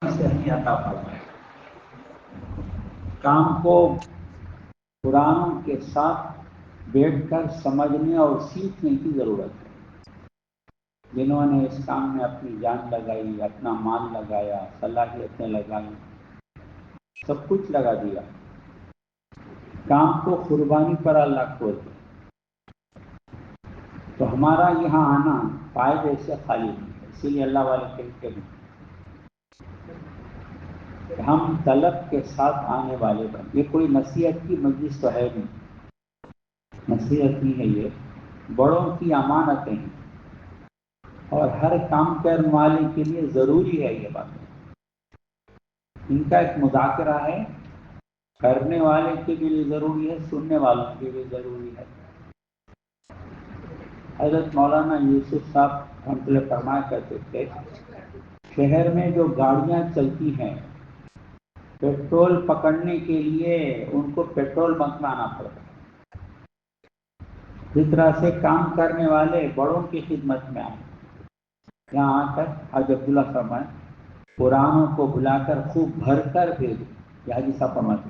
سے ہمیں عطا فرمائے۔ کام کو قرآن کے ساتھ بیٹھ کر سمجھنے اور سیکھنے کی ضرورت ہے۔ جنہوں نے اس کام میں اپنی جان لگائی، اپنا مال لگایا، صلاحیتیں لگائی، سب کچھ لگا دیا، کام کو قربانی پر اللہ کھول دیا، تو ہمارا یہاں آنا فائدے سے خالی نہیں ہے۔ اسی لیے اللہ والے کہتے ہیں کہ ہم طلب کے ساتھ آنے والے بن۔ یہ کوئی نصیحت کی مجلس تو ہے نہیں، نصیحت نہیں ہے، یہ بڑوں کی امانتیں ہیں اور ہر کام کرنے والے کے لیے ضروری ہے یہ بات۔ ان کا ایک مذاکرہ ہے، کرنے والے کے لیے ضروری ہے، سننے والوں کے لیے ضروری ہے۔ حضرت مولانا یوسف صاحب رحمۃ اللہ فرمایا کرتے تھے، شہر میں جو گاڑیاں چلتی ہیں پیٹرول پکڑنے کے لیے ان کو پیٹرول بنک میں آنا پڑتا ہے، جس طرح سے کام کرنے والے بڑوں کی خدمت میں آئے، یہاں آ کر حضرت عبداللہ فرمائے قرآنوں کو بلا کر خوب بھر کر بھیجو۔ یہ حاجی صاحب فرماتے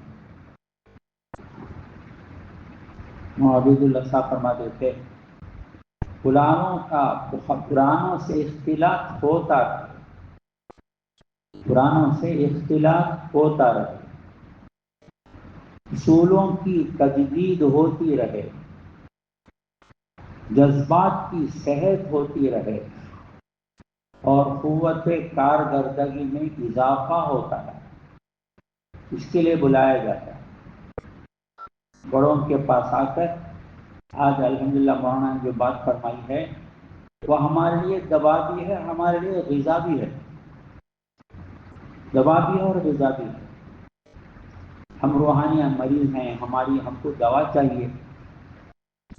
عبید اللہ صاحب فرماتے تھے قرآنوں سے اختلاف ہوتا رہے، قرآنوں سے اختلاف ہوتا رہے، اصولوں کی تجدید ہوتی رہے، جذبات کی صحت ہوتی رہے اور قوت کارکردگی میں اضافہ ہوتا ہے، اس کے لیے بلایا جاتا ہے۔ بڑوں کے پاس آ کر آج الحمدللہ مولانا نے جو بات فرمائی ہے وہ ہمارے لیے دوا بھی ہے، ہمارے لیے غذا بھی ہے، دوا بھی ہے اور غذا بھی ہے۔ ہم روحانی مریض ہیں، ہم کو دوا چاہیے،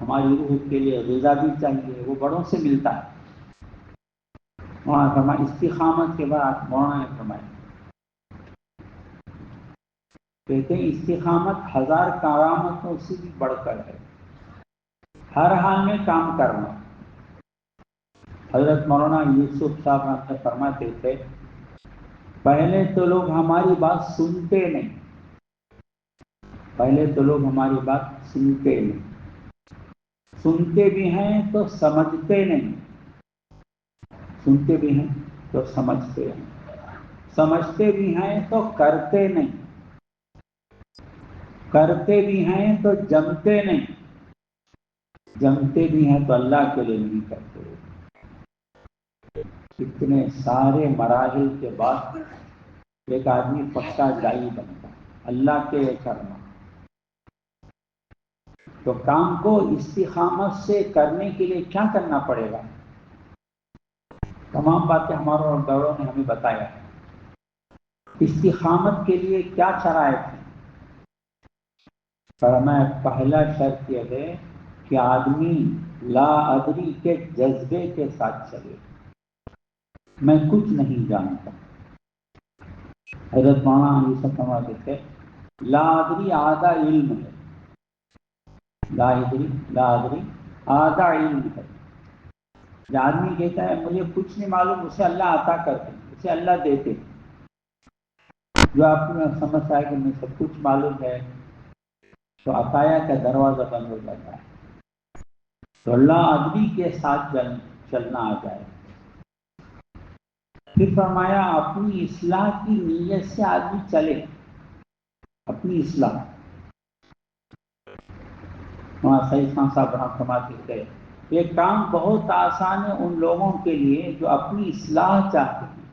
ہماری روح کے لیے غذا بھی چاہیے، وہ بڑوں سے ملتا ہے۔ مولانا فرمایا استقامت کے بعد مولانا نے فرمایا، کہتے ہیں استقامت 1000 کرامتوں سے بھی بڑھ کر ہے، ہر حال میں کام کرنا۔ حضرت مولانا یوسف صاحب نے فرماتے تھے پہلے تو لوگ ہماری بات سنتے نہیں، پہلے تو لوگ ہماری بات سنتے نہیں، سنتے بھی ہیں تو سمجھتے نہیں، سنتے بھی ہیں تو سمجھتے ہیں، سمجھتے بھی ہیں تو کرتے نہیں، کرتے بھی ہیں تو جمتے نہیں، جمتے بھی ہیں تو اللہ کے لیے نہیں کرتے۔ اتنے سارے مراحل کے بعد ایک آدمی پکا دائی بنتا ہے، اللہ کے لیے کرنا۔ تو کام کو استقامت سے کرنے کے لیے کیا کرنا پڑے گا؟ تمام باتیں ہماروں بڑوں نے ہمیں بتایا ہے۔ استقامت کے لیے کیا شرائط ہے؟ فرمایا پہلا شرط یہ ہے کہ آدمی لا ادری کے جذبے کے ساتھ چلے، میں کچھ نہیں جانتا۔ حضرت مولانا یوسف فرماتے تھے لا ادری آدھا علم ہے، لا ادری آدھا علم ہے۔ جو آدمی کہتا ہے مجھے کچھ نہیں معلوم، اسے اللہ عطا کرتے ہیں، اسے اللہ دیتے ہیں۔ جو آپ کو سمجھتا ہے کہ مجھے سب کچھ معلوم ہے تو عطایا کا دروازہ بند ہو جاتا ہے۔ تو اللہ ادبی کے ساتھ چلنا آ جائے۔ پھر فرمایا اپنی اصلاح کی نیت سے آدمی چلے، اپنی اصلاح۔ وہاں سعید خان صاحب رحمۃ فرماتے تھے یہ کام بہت آسان ہے ان لوگوں کے لیے جو اپنی اصلاح چاہتے ہیں،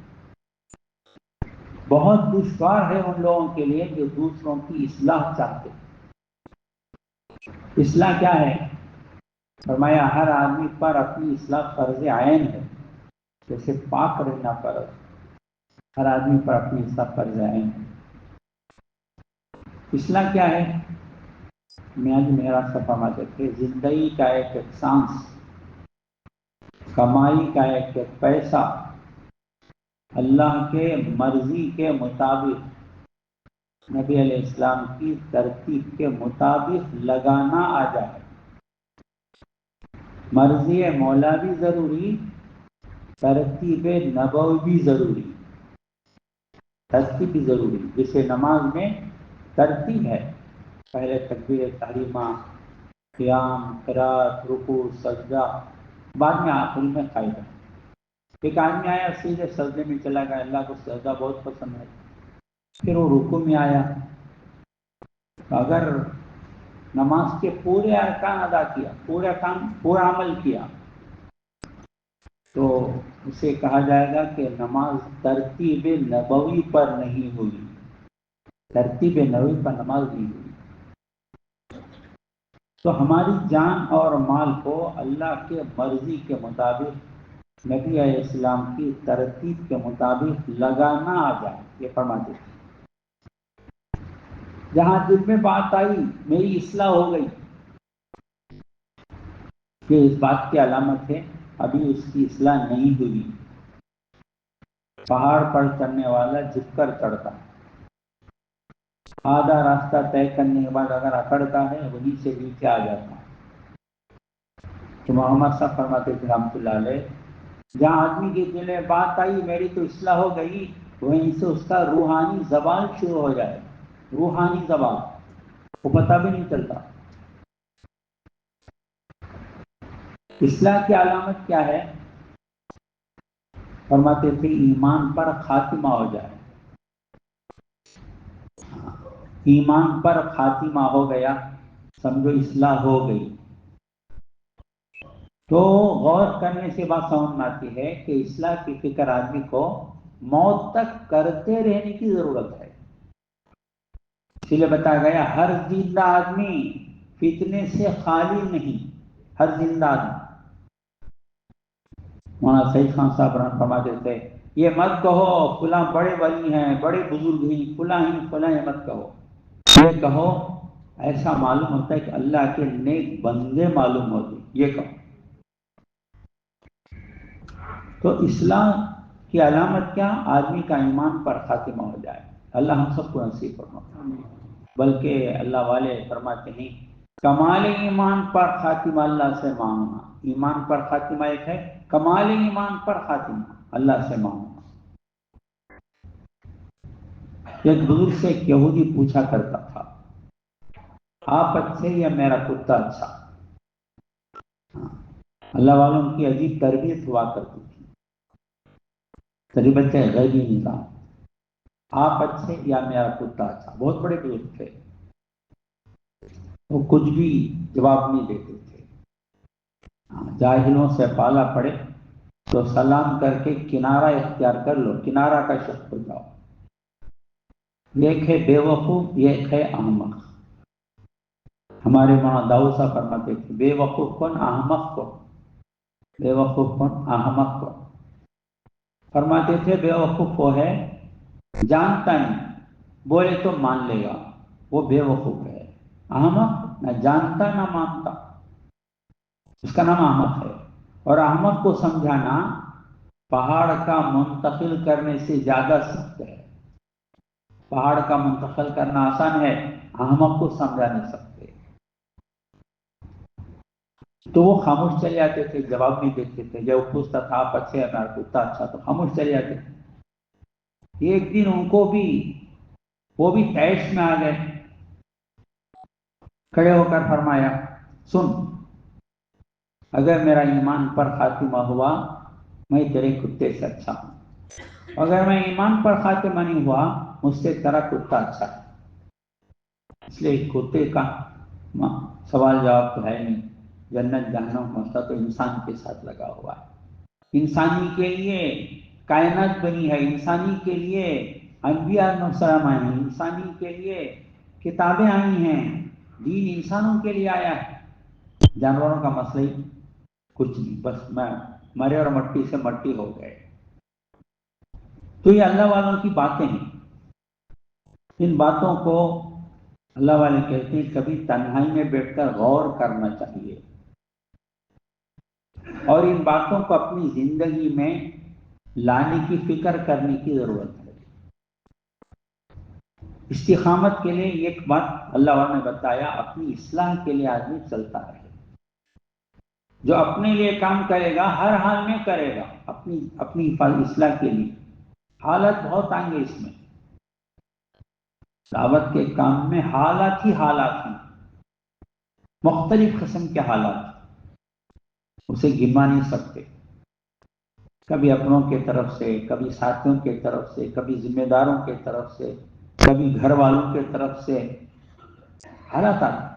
بہت دشوار ہے ان لوگوں کے لیے جو دوسروں کی اصلاح چاہتے ہیں۔ اصلاح کیا ہے؟ فرمایا ہر آدمی پر اپنی اصلاح فرض عین ہے، جیسے پاک رہنا فرض، ہر آدمی پر اپنی اصلاح فرض عین ہے۔ اصلاح کیا ہے؟ میاں جی میرا فرماتے تھے زندگی کا ایک سانس، کمائی کا ایک پیسہ اللہ کے مرضی کے مطابق، نبی علیہ السلام کی ترتیب کے مطابق لگانا آ جائے۔ مرضی مولا بھی ضروری، ترتیب نبوی بھی ضروری۔ ترتیب بھی ضروری ہے، جیسے نماز میں ترتیب ہے، پہلے تکبیر تحریمہ، قیام، قرات، رکوع، سجدہ، بعد میں آخری میں قاعدہ۔ ایک آدمی آیا سیدھے سجدے میں چلا گیا، اللہ کو سجدہ بہت پسند ہے، پھر وہ رکوع میں آیا، اگر نماز کے پورے ارکان ادا کیا، پورا عمل کیا، تو اسے کہا جائے گا کہ نماز ترتیب نبوی پر نہیں ہوئی، ترتیب نبوی پر نماز نہیں ہوئی۔ تو ہماری جان اور مال کو اللہ کے مرضی کے مطابق، نبی علیہ السلام کی ترتیب کے مطابق لگانا آ جائے، یہ فرماتے تھے۔ جہاں دل میں بات آئی میری اصلاح ہو گئی، یہ اس بات کی علامت ہے ابھی اس کی اصلاح نہیں ہوئی۔ پہاڑ پر چڑھنے والا جھک کر چڑھتا ہے، آدھا راستہ طے کرنے کے بعد اگر اکڑتا ہے وہیں سے نیچے آ جاتا ہے۔ تو محمد صاحب فرماتے تھے رحمۃ اللہ علیہ، جہاں آدمی کے دل میں بات آئی میری تو اصلاح ہو گئی، وہیں سے اس کا روحانی زوال شروع ہو جائے، روحانی زوال، وہ پتہ بھی نہیں چلتا۔ اصلاح کی علامت کیا ہے؟ فرماتے تھے ایمان پر خاتمہ ہو جائے، ایمان پر خاتمہ ہو گیا، سمجھو اصلاح ہو گئی۔ تو غور کرنے سے بات سمجھ میں آتی ہے کہ اصلاح کی فکر آدمی کو موت تک کرتے رہنے کی ضرورت ہے۔ اس لیے بتایا گیا ہر زندہ آدمی فتنے سے خالی نہیں، ہر زندہ آدمی۔ مولانا سعید خان صاحب فرماتے تھے یہ مت کہو فلاں بڑے ولی ہیں، بڑے بزرگ ہیں، فلاں ہیں فلاں، یہ مت کہو، یہ کہو ایسا معلوم ہوتا ہے کہ اللہ کے نیک بندے معلوم ہوتے، یہ کہو۔ تو اصلاح کی علامت کیا؟ آدمی کا ایمان پر خاتمہ ہو جائے، اللہ ہم سب کو نصیب فرمائے۔ بلکہ اللہ والے فرماتے ہیں کمال ایمان پر خاتمہ اللہ سے مانگنا، ایمان پر خاتمہ ایک ہے، کمال ایمان پر خاتمہ اللہ سے مانگنا۔ ایک بزرگ سے ایک یہودی پوچھا کرتا تھا آپ اچھے یا میرا کتا اچھا؟ اللہ والوں کی عجیب تربیت ہوا کرتی تھی، تربیت غیبی نظام، آپ اچھے یا میرا کتا اچھا، بہت بڑے بزرگ تھے، وہ کچھ بھی جواب نہیں دیتے تھے۔ جاہلوں سے پالا پڑے تو سلام کر کے کنارہ اختیار کر لو، کنارہ کا شخص ہو جاؤ۔ ایک ہے بے وقوف، ایک ہے احمق۔ ہمارے وہاں داؤد صاحب فرماتے تھے بے وقوف کون، احمق کون، بے وقوف کون، احمق کون۔ فرماتے تھے بے وقوف وہ ہے جانتا نہیں، بولے تو مان لے گا، وہ بے وقوف ہے۔ احمق نہ جانتا نہ مانتا، اس کا نام احمق ہے۔ اور احمق کو سمجھانا پہاڑ کا منتقل کرنے سے زیادہ سخت ہے۔ پہاڑ کا منتقل کرنا آسان ہے، احمق کو سمجھا نہیں سکتے۔ تو وہ خاموش چلے جاتے تھے، جواب نہیں دیتے تھے۔ جب پوچھتا تھا آپ اچھے ہیں میرا کتا اچھا، تو خاموش چلے جاتے تھے۔ ایک دن ان کو بھی وہ بھی تیش میں آ گئے، کھڑے ہو کر فرمایا سن، اگر میرا ایمان پر خاتمہ ہوا میں تیرے کتے سے اچھا ہوں، اگر میں ایمان پر خاتمہ نہیں ہوا مجھ سے تیرا کتا اچھا ہے۔ اس لیے کتے کا سوال جواب تو ہے نہیں، جنت جہنم مسئلہ تو انسان کے ساتھ لگا ہوا ہے۔ انسانی کے لیے کائنات بنی ہے، انسانی کے لیے انبیاء علیہ السلام آئے ہیں، انسانی کے لیے کتابیں آئی ہیں، دین انسانوں کے لیے آیا ہے۔ جانوروں کا مسئلہ ہی کچھ نہیں، بس میں مرے اور مٹی سے مٹی ہو گئے۔ تو یہ اللہ والوں کی باتیں ہیں، ان باتوں کو اللہ والے کہتے ہیں کبھی تنہائی میں بیٹھ کر غور کرنا چاہیے، اور ان باتوں کو اپنی زندگی میں لانے کی فکر کرنے کی ضرورت ہے۔ استقامت کے لیے ایک بات اللہ والوں نے بتایا، اپنی اصلاح کے لیے آدمی چلتا رہے۔ جو اپنے لیے کام کرے گا ہر حال میں کرے گا، اپنی اصلاح کے لیے، حالت بہت آئیں گے اس میں، دعوت کے کام میں حالات ہی حالات ہیں، مختلف قسم کے حالات، اسے گنوا نہیں سکتے، کبھی اپنوں کے طرف سے، کبھی ساتھیوں کے طرف سے، کبھی ذمہ داروں کے طرف سے، کبھی گھر والوں کے طرف سے، حالات آتے ہیں۔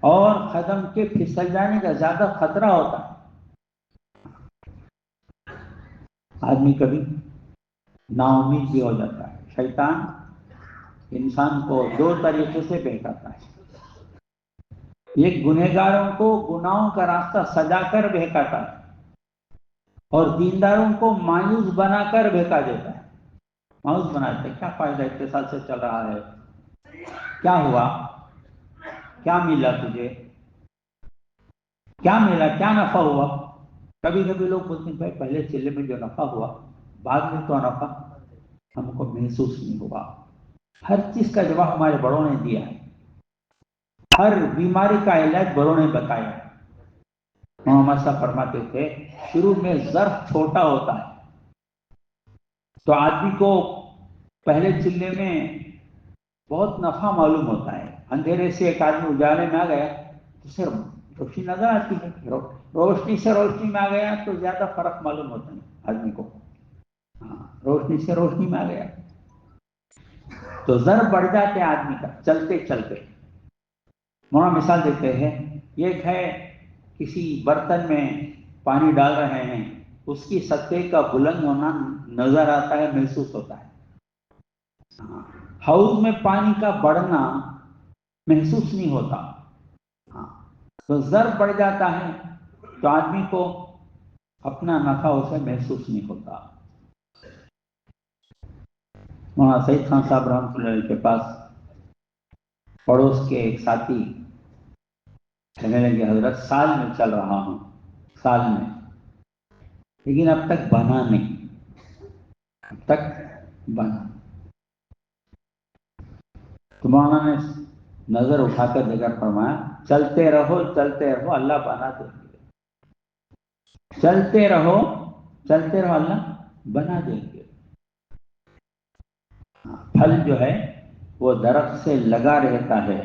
اور قدم کے پھسل جانے کا زیادہ خطرہ ہوتا ہے۔ آدمی کبھی نا امید بھی ہو جاتا ہے۔ شیطان انسان کو دو طریقے سے بہکاتا ہے، ایک گنہگاروں کو گناہوں کا راستہ سجا کر بہکاتا ہے، اور دینداروں کو مایوس بنا کر بہکا دیتا ہے۔ مایوس بنا دیتا ہے، کیا فائدہ اتنے سال سے چل رہا ہے، کیا ہوا، کیا ملا تجھے، کیا ملا، کیا نفع ہوا۔ کبھی کبھی لوگ بولتے ہیں بھائی پہلے چلے میں جو نفع ہوا، بعد میں تو نفع ہم کو محسوس نہیں ہوا۔ ہر چیز کا جواب ہمارے بڑوں نے دیا ہے، ہر بیماری کا علاج بڑوں نے بتایا۔ محمد صاحب فرماتے تھے شروع میں ظرف چھوٹا ہوتا ہے تو آدمی کو پہلے چلنے میں بہت نفع معلوم ہوتا ہے۔ اندھیرے سے ایک آدمی اجالے میں آ گیا تو صرف روشنی نظر آتی ہے، روشنی سے روشنی میں آ گیا تو زیادہ فرق معلوم ہوتا ہے آدمی کو۔ ہاں، روشنی سے روشنی میں آ گیا تو ضرب بڑھ جاتے آدمی کا چلتے چلتے۔ مولانا مثال دیتے ہیں، ایک ہے کسی برتن میں پانی ڈال رہے ہیں، اس کی سطح کا بلند ہونا نظر آتا ہے، محسوس ہوتا ہے۔ حوض میں پانی کا بڑھنا محسوس نہیں ہوتا۔ تو ضرب بڑھ جاتا ہے تو آدمی کو اپنا نفع اسے محسوس نہیں ہوتا۔ مولانا سعید خان صاحب رحمۃ اللہ علیہ کے پاس پڑوس کے ایک ساتھی کہنے لگے حضرت سال میں چل رہا ہوں، سال میں، لیکن اب تک بنا نہیں، اب تک بنا۔ تو مولانا نے نظر اٹھا کر دے کر فرمایا چلتے رہو چلتے رہو، اللہ بنا دیں گے، چلتے رہو چلتے رہو، اللہ بنا دیں گے۔ پھل جو ہے وہ درخت سے لگا رہتا ہے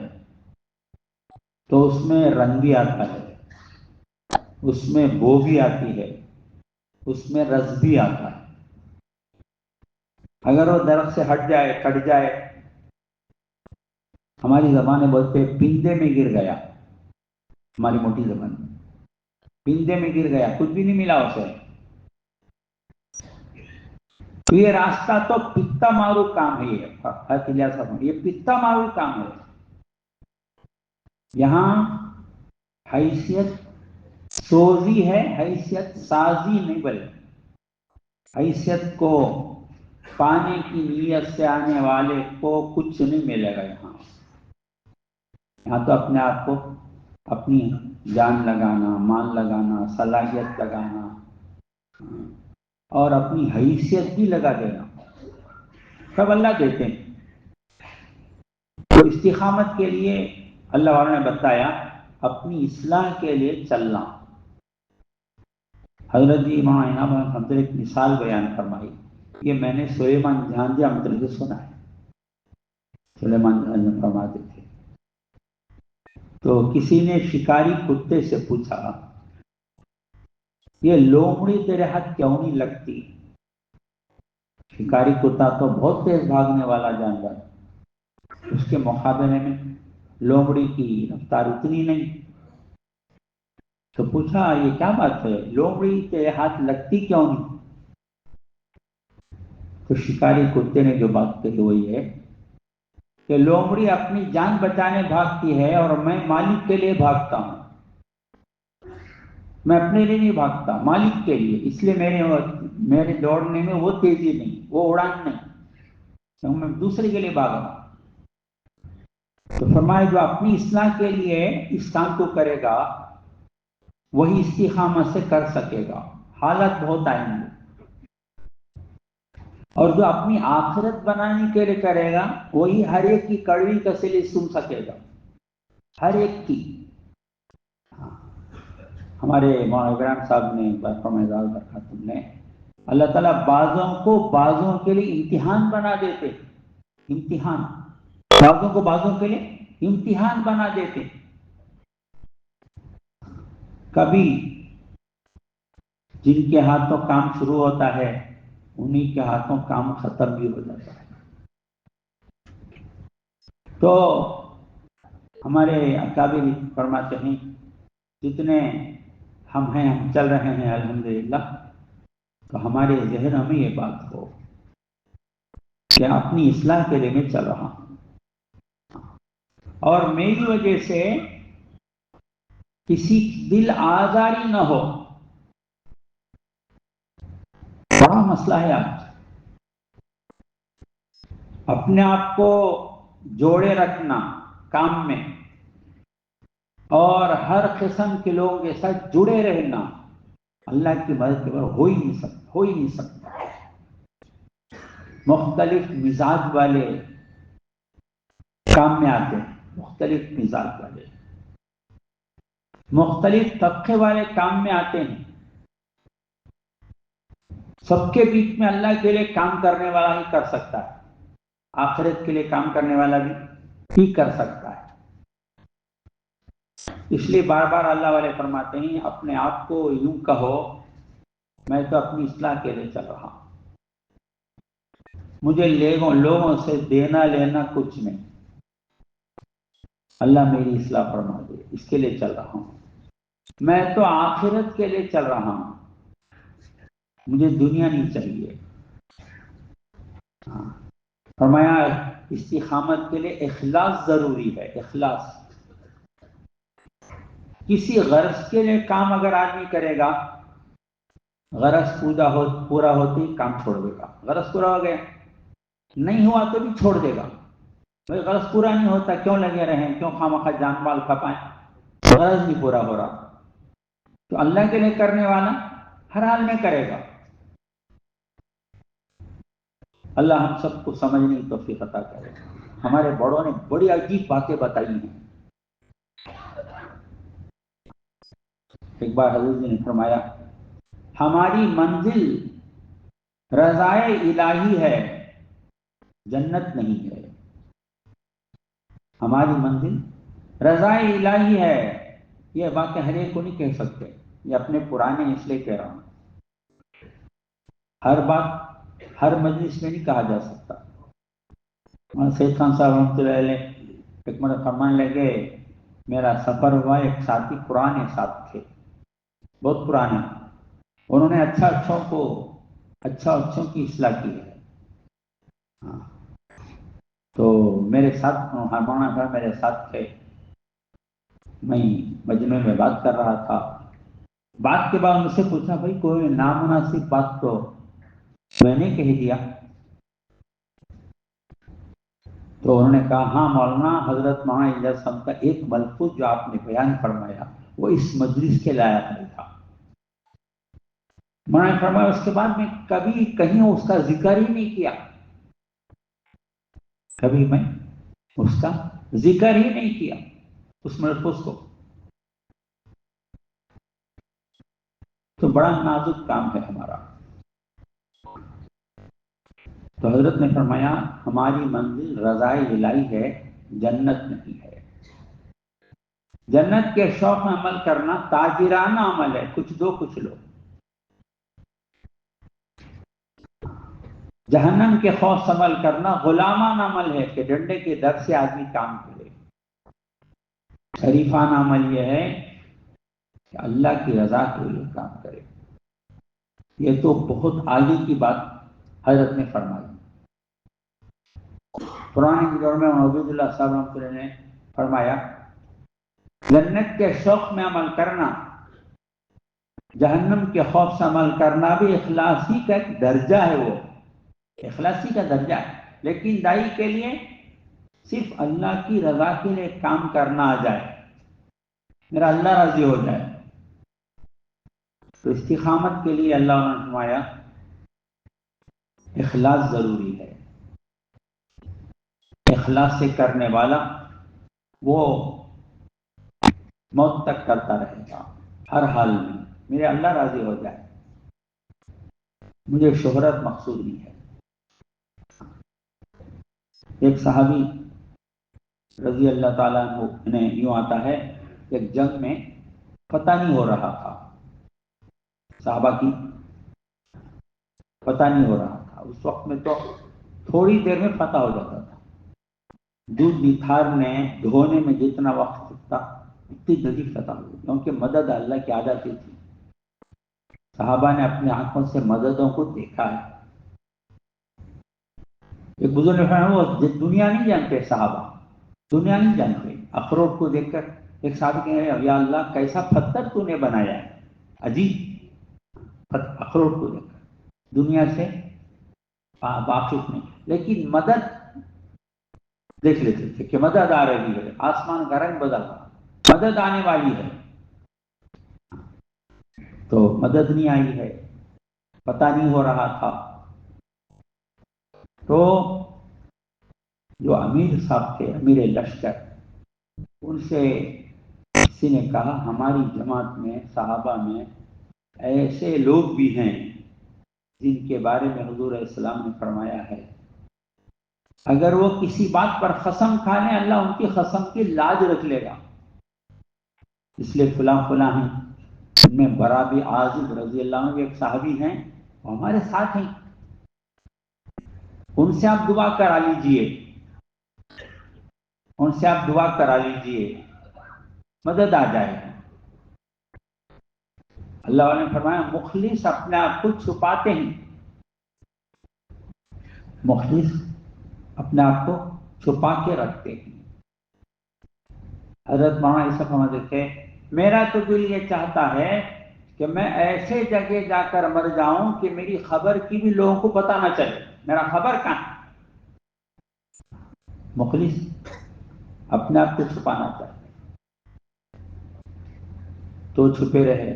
تو اس میں رنگ بھی آتا ہے، اس میں بو بھی آتی ہے، اس میں رس بھی آتا ہے۔ اگر وہ درخت سے ہٹ جائے، کٹ جائے، ہماری زبان میں بولتے پندے میں گر گیا، ہماری موٹی زبان میں پندے میں گر گیا، کچھ بھی نہیں ملا اسے، تو یہ راستہ تو پتا مارو کام ہے، یہ پتا مارو کام ہے۔ یہاں حیثیت سوزی ہے، حیثیت سازی نہیں، بلکہ حیثیت کو پانے کی نیت سے آنے والے کو کچھ نہیں ملے گا۔ یہاں تو اپنے آپ کو، اپنی جان لگانا، مال لگانا، صلاحیت لگانا اور اپنی حیثیت بھی لگا دینا، سب اللہ دیتے ہیں۔ تو استقامت کے لیے اللہ والوں نے بتایا اپنی اصلاح کے لیے چلنا۔ حضرت جی امام انعام الحمد ایک مثال بیان فرمائی، یہ میں نے سلیمان جہانجی احمد سے سنا ہے۔ سلیمان جہانجی فرماتے تھے تو کسی نے شکاری کتے سے پوچھا یہ لومڑی تیرے ہاتھ کیوں نہیں لگتی؟ شکاری کتا تو بہت تیز بھاگنے والا جانور، اس کے مقابلے میں لومڑی کی رفتار اتنی نہیں۔ تو پوچھا یہ کیا بات ہے، لومڑی تیرے ہاتھ لگتی کیوں نہیں؟ تو شکاری کتے نے جو بات کہی وہ یہ ہے کہ لومڑی اپنی جان بچانے بھاگتی ہے اور میں مالک کے لیے بھاگتا ہوں، میں اپنے لیے نہیں بھاگتا، مالک کے لیے، اس لیے میرے دوڑنے میں وہ تیزی نہیں، وہ اڑان نہیں، تو میں دوسرے کے لیے بھاگ رہا ہوں۔ تو فرمایا جو اپنی اصلاح کے لیے اس کام کو کرے گا وہی استقامت سے کر سکے گا، حالت بہت آئیں گے، اور جو اپنی آخرت بنانے کے لیے کرے گا وہی ہر ایک کی کڑوی تسلی سن سکے گا، ہر ایک کی۔ ہمارے مولانا ابراہیم صاحب نے برفرمائے خاتون نے اللہ تعالیٰ بعضوں کو بعضوں کے لیے امتحان بنا دیتے، امتحان، بعضوں کو بعضوں کے لیے امتحان بنا دیتے. کبھی جن کے ہاتھوں کام شروع ہوتا ہے انہی کے ہاتھوں کام ختم بھی ہو جاتا ہے. تو ہمارے اکابر فرماتے ہیں جتنے ہم ہیں، ہم چل رہے ہیں الحمدللہ، تو ہمارے ذہن میں یہ بات ہو کہ اپنی اصلاح کے لیے میں چل رہا ہوں، اور میری وجہ سے کسی دل آزاری نہ ہو. بڑا مسئلہ ہے آج. اپنے آپ کو جوڑے رکھنا کام میں اور ہر قسم کے لوگوں کے ساتھ جڑے رہنا اللہ کی مدد کے بغیر ہو ہی نہیں سکتا. مختلف مزاج والے کام میں آتے ہیں، مختلف مزاج والے، مختلف طبقے والے کام میں آتے ہیں. سب کے بیچ میں اللہ کے لیے کام کرنے والا ہی کر سکتا ہے، آخرت کے لیے کام کرنے والا بھی کر سکتا ہے. اس لیے بار بار اللہ والے فرماتے ہیں اپنے آپ کو یوں کہو میں تو اپنی اصلاح کے لیے چل رہا ہوں، مجھے لوگوں سے دینا لینا کچھ نہیں، اللہ میری اصلاح فرما دے، اس کے لیے چل رہا ہوں. میں تو آخرت کے لیے چل رہا ہوں، مجھے دنیا نہیں چاہیے. فرمایا استقامت کے لیے اخلاص ضروری ہے. اخلاص، کسی غرض کے لیے کام اگر آدمی کرے گا، غرض پورا ہوتے ہی کام چھوڑ دے گا. غرض پورا ہو گیا، نہیں ہوا تو بھی چھوڑ دے گا. بھائی غرض پورا نہیں ہوتا کیوں لگے رہیں، کیوں خواہ جان مال کھپائیں، غرض نہیں پورا ہو رہا. تو اللہ کے لیے کرنے والا ہر حال میں کرے گا. اللہ ہم سب کو سمجھنے کی توفیق عطا کرے. ہمارے بڑوں نے بڑی عجیب باتیں بتائی ہیں. ایک بار حضرت جی نے فرمایا ہماری منزل رضائے الہی ہے، جنت نہیں ہے. ہماری منزل رضائے الہی ہے. یہ باتیں ہر ایک کو نہیں کہہ سکتے، یہ اپنے پرانے اس لیے کہہ رہا ہوں. ہر بات ہر مجلس میں نہیں کہا جا سکتا. سید خان صاحب رحمۃ اللہ علیہ ایک مرتبہ فرمانے لگے میرا سفر ہوا، ایک ساتھی پرانے ساتھ تھے، بہت پرانے، انہوں نے اچھوں کی اصلاح کی ہے. تو میرے ساتھ مولانا صاحب میرے ساتھ تھے، میں مجمع میں بات کر رہا تھا. بات کے بعد مجھ سے پوچھا بھائی کوئی نامناسب بات تو میں نے کہہ دیا؟ تو انہوں نے کہا ہاں مولانا، حضرت مولانا اجازت صاحب کا ایک ملفوظ جو آپ نے بیان فرمایا وہ اس مجلس کے لائق نہیں تھا. مولانا نے فرمایا اس کے بعد میں کبھی کہیں اس کا ذکر ہی نہیں کیا، کبھی میں اس کا ذکر ہی نہیں کیا اس ملفوظ کو. تو بڑا نازک کام ہے ہمارا. تو حضرت نے فرمایا ہماری منزل رضائے الہی ہے، جنت نہیں ہے. جنت کے شوق میں عمل کرنا تاجرانہ عمل ہے، کچھ دو کچھ لو. جہنم کے خوف سے عمل کرنا غلامانہ عمل ہے کہ ڈنڈے کے در سے آدمی کام کرے. شریفانہ عمل یہ ہے کہ اللہ کی رضا کے لیے کام کرے. یہ تو بہت آگے کی بات حضرت نے فرمائی. پرانے دور میں عبید اللہ صاحب رحمۃ اللہ نے فرمایا جنت کے شوق میں عمل کرنا، جہنم کے خوف سے عمل کرنا بھی اخلاصی کا ایک درجہ ہے. وہ اخلاصی کا درجہ ہے، لیکن دائی کے لیے صرف اللہ کی رضا کے لیے کام کرنا آ جائے، میرا اللہ راضی ہو جائے. تو استقامت کے لیے اللہ نے فرمایا اخلاص ضروری ہے. اخلاص سے کرنے والا وہ موت تک کرتا رہے گا ہر حال میں، میرے اللہ راضی ہو جائے، مجھے شہرت مقصود نہیں ہے. ایک صحابی رضی اللہ تعالیٰ عنہ نے یوں آتا ہے، ایک جنگ میں پتہ نہیں ہو رہا تھا، صحابہ کی پتہ نہیں ہو رہا تھا، اس وقت میں تو تھوڑی دیر میں پتہ ہو جاتا تھا، دودھ نتھارنے دھونے میں جتنا وقت لگتا اتنی جلدی پتہ ہو گیا، کیونکہ مدد اللہ کی عادت تھی۔ صحابہ نے اپنے آنکھوں سے مددوں کو دیکھا ہے۔ ایک بزرگ نے فرمایا وہ دنیا نہیں جانتے، صحابہ دنیا نہیں جانتے، اخروٹ کو دیکھ کر ایک صحابی کہہ رہے یا اللہ کیسا پتھر تو نے بنایا ہے، عجیب اخروٹ کو دیکھ کر دنیا سے واقف نہیں، لیکن مدد دیکھ لیتے تھے کہ مدد آ رہی ہے، آسمان کا رنگ بدل رہا، مدد آنے والی ہے، تو مدد نہیں آئی ہے، پتہ نہیں ہو رہا تھا۔ تو جو امیر صاحب تھے، امیر لشکر، ان سے کسی نے کہا ہماری جماعت میں صحابہ میں ایسے لوگ بھی ہیں جن کے بارے میں حضور علیہ السلام نے فرمایا ہے اگر وہ کسی بات پر قسم کھا لیں اللہ ان کی قسم کی لاج رکھ لے گا، اس لیے فلاں فلاں ہیں، ان میں برا بھی عازب رضی اللہ عنہ ایک صحابی ہیں، وہ ہمارے ساتھ ہیں، ان سے آپ دعا کرا لیجئے، ان سے آپ دعا کرا لیجئے، مدد آ جائے گا۔ اللہ والے نے فرمایا مخلص اپنے آپ کو چھپاتے ہیں، مخلص اپنے آپ کو چھپا کے رکھتے ہیں۔ حضرت مولانا ایسا فرماتے تھے میرا تو دل یہ چاہتا ہے کہ میں ایسے جگہ جا کر مر جاؤں کہ میری خبر کی بھی لوگوں کو پتہ نہ چلے، میرا خبر کہاں ہے۔ مخلص اپنے آپ کو چھپانا چاہتے تو چھپے رہے،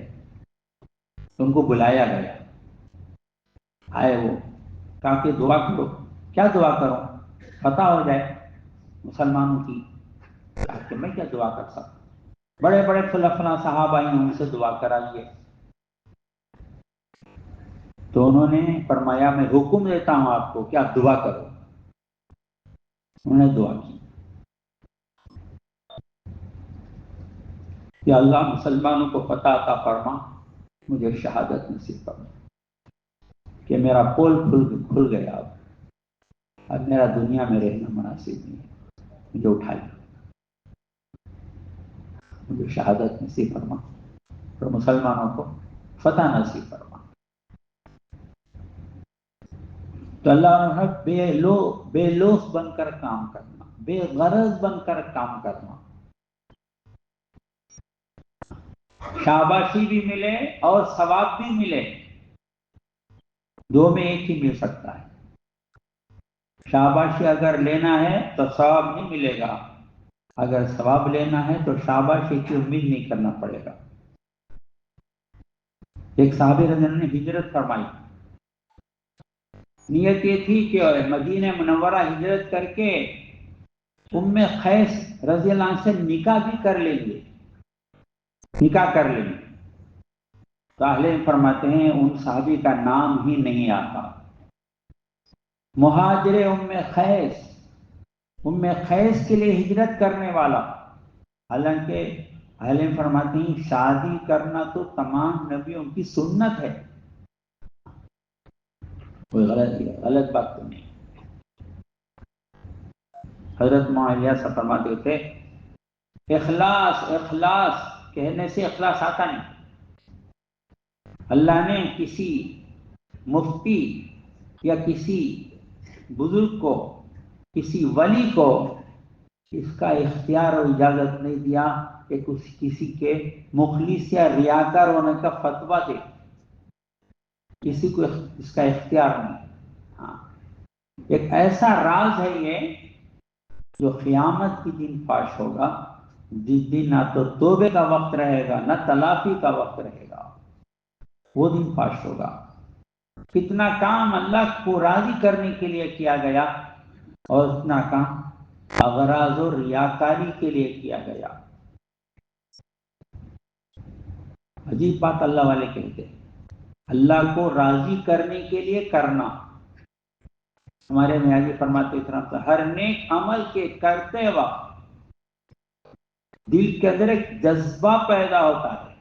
ان کو بلایا گیا، آئے وہ کہا کہ دعا کرو، کیا دعا کروں، پتہ ہو جائے مسلمانوں کی، کہا کہ میں کیا دعا کر سکتا، بڑے بڑے فلاں صحابہ ہیں ان سے دعا کرائیے۔ تو انہوں نے فرمایا میں حکم دیتا ہوں آپ کو کہ آپ دعا کرو، انہوں نے دعا کی کہ اللہ مسلمانوں کو فتح عطا فرما، مجھے شہادت نصیب فرما، کہ میرا پول کھل گیا، اب میرا دنیا میں رہنا مناسب نہیں ہے، مجھے اٹھائیے، مجھے شہادت نصیب فرما اور مسلمانوں کو فتح نصیب فرما۔ تو اللہ نے بے لوث بن کر کام کرنا، بے غرض بن کر کام کرنا، شاباشی بھی ملے اور ثواب بھی ملے، دو میں ایک ہی مل سکتا ہے۔ شاباشی اگر لینا ہے تو ثواب نہیں ملے گا، اگر ثواب لینا ہے تو شاباشی کی امید نہیں کرنا پڑے گا۔ ایک صحابی رضی اللہ عنہ نے ہجرت فرمائی، نیت یہ تھی کہ مدینہ منورہ ہجرت کر کے ام قیس رضی اللہ عنہ سے نکاح بھی کر لیں گے، نکاح کر لیں گے، تو اہل علم فرماتے ہیں ان صحابی کا نام ہی نہیں آتا۔ مہاجر ام قیس کے لیے ہجرت کرنے والا، حالانکہ اہل علم فرماتے ہیں شادی کرنا تو تمام نبیوں کی سنت ہے، کوئی غلط بات تو نہیں۔ حضرت معاویہ سے فرماتے تھے اخلاص اخلاص کہنے سے اخلاص آتا نہیں، اللہ نے کسی مفتی یا کسی بزرگ کو، کسی ولی کو اس کا اختیار اور اجازت نہیں دیا کہ کسی کے مخلص یا ریاکار ہونے کا فتویٰ دے، کسی کو اس کا اختیار نہیں۔ ہاں ایک ایسا راز ہے یہ جو قیامت کی دن فاش ہوگا، جس دن نہ تو توبے کا وقت رہے گا نہ تلافی کا وقت رہے گا، وہ دن فاش ہوگا۔ کتنا کام اللہ کو راضی کرنے کے لیے کیا گیا اور اتنا کام اغراض و ریاکاری کے لیے کیا گیا۔ عجیب بات اللہ والے کہتے ہیں، اللہ کو راضی کرنے کے لیے کرنا، ہمارے میاں جی فرماتے تھے ہر نیک عمل کے کرتے وقت دل کے اندر ایک جذبہ پیدا ہوتا ہے،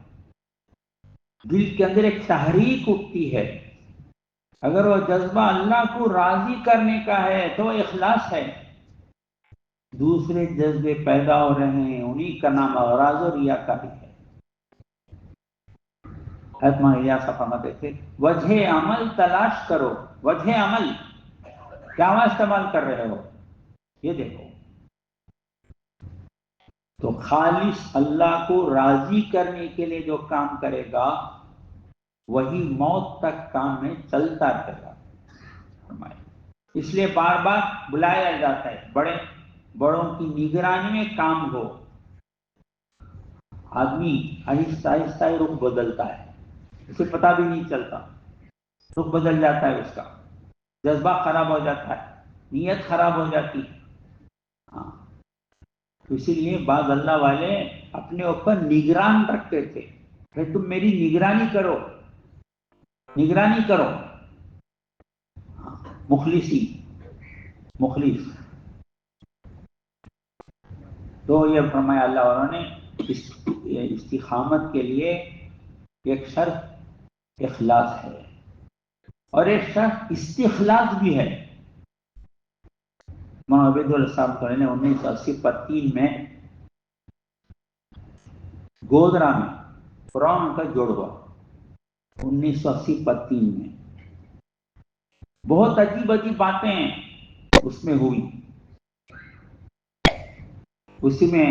دل کے اندر ایک تحریک اٹھتی ہے، اگر وہ جذبہ اللہ کو راضی کرنے کا ہے تو وہ اخلاص ہے۔ دوسرے جذبے پیدا ہو رہے ہیں، انہی کا نام اغراض و ریاکاری ہے۔ حضرت مولانا الیاس صاحب فرماتے تھے وجہ عمل تلاش کرو۔ وجہ عمل کیا استعمال کر رہے ہو یہ دیکھو، تو خالص اللہ کو راضی کرنے کے لیے جو کام کرے گا وہی موت تک کام میں چلتا رہے گا۔ اس لیے بار بار بلایا جاتا ہے، بڑوں کی نگرانی میں کام ہو۔ آدمی آہستہ آہستہ رخ بدلتا ہے، اسے پتہ بھی نہیں چلتا، رخ بدل جاتا ہے، اس کا جذبہ خراب ہو جاتا ہے، نیت خراب ہو جاتی ہے۔ ہاں، اسی لیے بعض اللہ والے اپنے اوپر نگران رکھتے تھے کہ تم میری نگرانی کرو، نگرانی کرو۔ مخلص تو یہ فرمایا اللہ والوں نے استقامت کے لیے ایک شرط اخلاص ہے، اور ایک شرط استخلاص بھی ہے۔ مولانا عبید اللہ صاحب نے 1980 میں گودرا میں قرآن کا جوڑ ہوا، 1980 میں بہت عجیب عجیب باتیں اس میں ہوئی۔ اسی میں